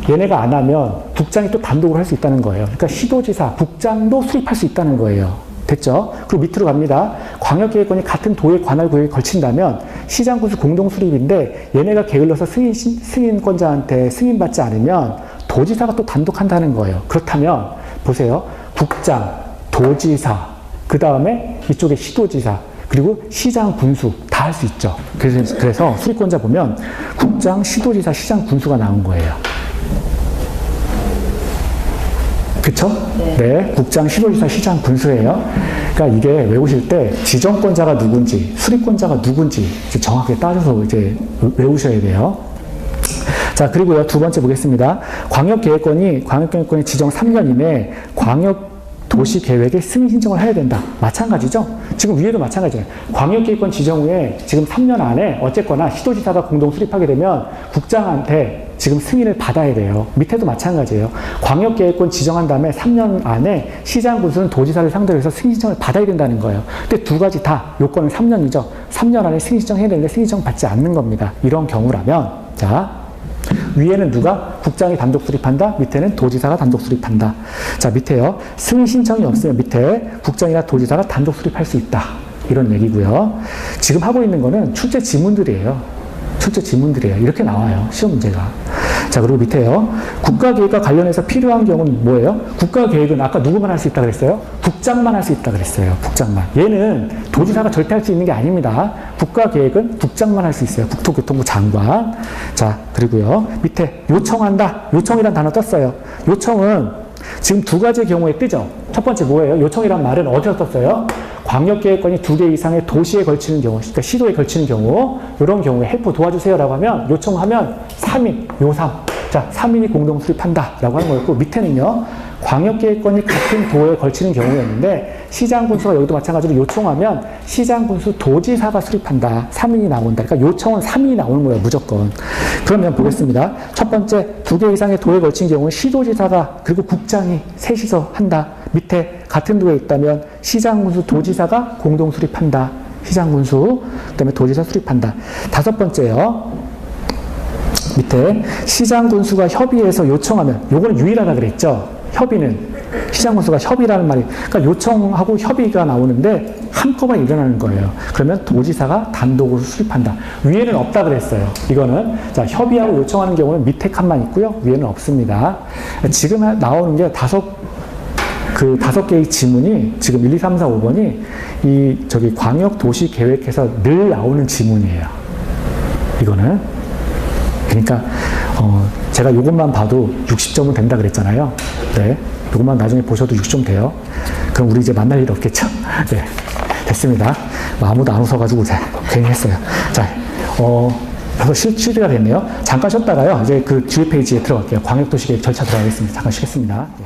얘네가 안 하면 국장이 또 단독으로 할 수 있다는 거예요. 그러니까 시도지사, 국장도 수립할 수 있다는 거예요. 됐죠? 그리고 밑으로 갑니다. 광역계획권이 같은 도의 관할 구역에 걸친다면 시장군수 공동 수립인데 얘네가 게을러서 승인권자한테 승인받지 않으면 도지사가 또 단독 한다는 거예요. 그렇다면 보세요. 국장, 도지사, 그 다음에 이쪽에 시도지사, 그리고 시장 군수 다 할 수 있죠. 그래서 수립권자 보면 국장, 시도지사, 시장 군수가 나온 거예요. 그쵸? 네. 국장, 시도지사, 시장, 군수예요. 그러니까 이게 외우실 때 지정권자가 누군지, 수립권자가 누군지 정확하게 따져서 이제 외우셔야 돼요. 자, 그리고요, 두 번째 보겠습니다. 광역계획권이 지정 3년 이내에 도시계획에 승인 신청을 해야 된다. 마찬가지죠? 지금 위에도 마찬가지예요. 광역계획권 지정 후에 지금 3년 안에 어쨌거나 시도지사가 공동 수립하게 되면 국장한테 지금 승인을 받아야 돼요. 밑에도 마찬가지예요. 광역계획권 지정한 다음에 3년 안에 시장 군수는 도지사를 상대로 해서 승인 신청을 받아야 된다는 거예요. 근데 두 가지 다 요건은 3년이죠. 3년 안에 승인 신청해야 되는데 승인 신청 받지 않는 겁니다. 이런 경우라면 자, 위에는 누가? 국장이 단독 수립한다. 밑에는 도지사가 단독 수립한다. 자, 밑에요. 승인 신청이 없으면 밑에 국장이나 도지사가 단독 수립할 수 있다. 이런 얘기고요. 지금 하고 있는 거는 출제 지문들이에요. 출제 지문들이에요. 이렇게 나와요. 시험 문제가. 자, 그리고 밑에요. 국가계획과 관련해서 필요한 경우는 뭐예요? 국가계획은 아까 누구만 할 수 있다 그랬어요? 국장만 할 수 있다 그랬어요. 국장만. 얘는 도지사가 절대 할 수 있는 게 아닙니다. 국가계획은 국장만 할 수 있어요. 국토교통부 장관. 자, 그리고요. 밑에 요청한다. 요청이란 단어 떴어요. 요청은 지금 두 가지 경우에 뜨죠. 첫 번째 뭐예요? 요청이란 말은 어디서 떴어요? 광역계획권이 2개 이상의 도시에 걸치는 경우, 그러니까 시도에 걸치는 경우, 이런 경우에 헬프 도와주세요라고 하면, 요청하면 3인, 요삼. 자, 3인이 공동 수립한다 라고 하는 거였고, 밑에는요, 광역계획권이 같은 도에 걸치는 경우였는데, 시장군수가 여기도 마찬가지로 요청하면, 시장군수 도지사가 수립한다. 3인이 나온다. 그러니까 요청은 3인이 나오는 거예요, 무조건. 그러면 보겠습니다. 첫 번째, 2개 이상의 도에 걸친 경우는 시도지사가, 그리고 국장이 셋이서 한다. 밑에 같은 도에 있다면 시장군수 도지사가 공동 수립한다. 시장군수, 그 다음에 도지사 수립한다. 다섯 번째요. 밑에 시장군수가 협의해서 요청하면, 요거는 유일하다 그랬죠. 협의는 시장군수가 협의라는 말이, 그러니까 요청하고 협의가 나오는데 한꺼번에 일어나는 거예요. 그러면 도지사가 단독으로 수립한다. 위에는 없다 그랬어요. 이거는 자, 협의하고 요청하는 경우는 밑에 칸만 있고요. 위에는 없습니다. 지금 나오는 게 다섯 개의 지문이 지금 1, 2, 3, 4, 5번이 이 저기 광역도시계획에서 늘 나오는 지문이에요. 이거는 그러니까 제가 이것만 봐도 60점은 된다 그랬잖아요. 네, 이것만 나중에 보셔도 60점 돼요. 그럼 우리 이제 만날 일 없겠죠? 네, 됐습니다. 아무도 안 웃어가지고 제가 괜히 했어요. 자, 벌써 실치가 됐네요. 잠깐 쉬었다가요. 이제 그 뒤에 페이지에 들어갈게요. 광역도시계획 절차 들어가겠습니다. 잠깐 쉬겠습니다. 네.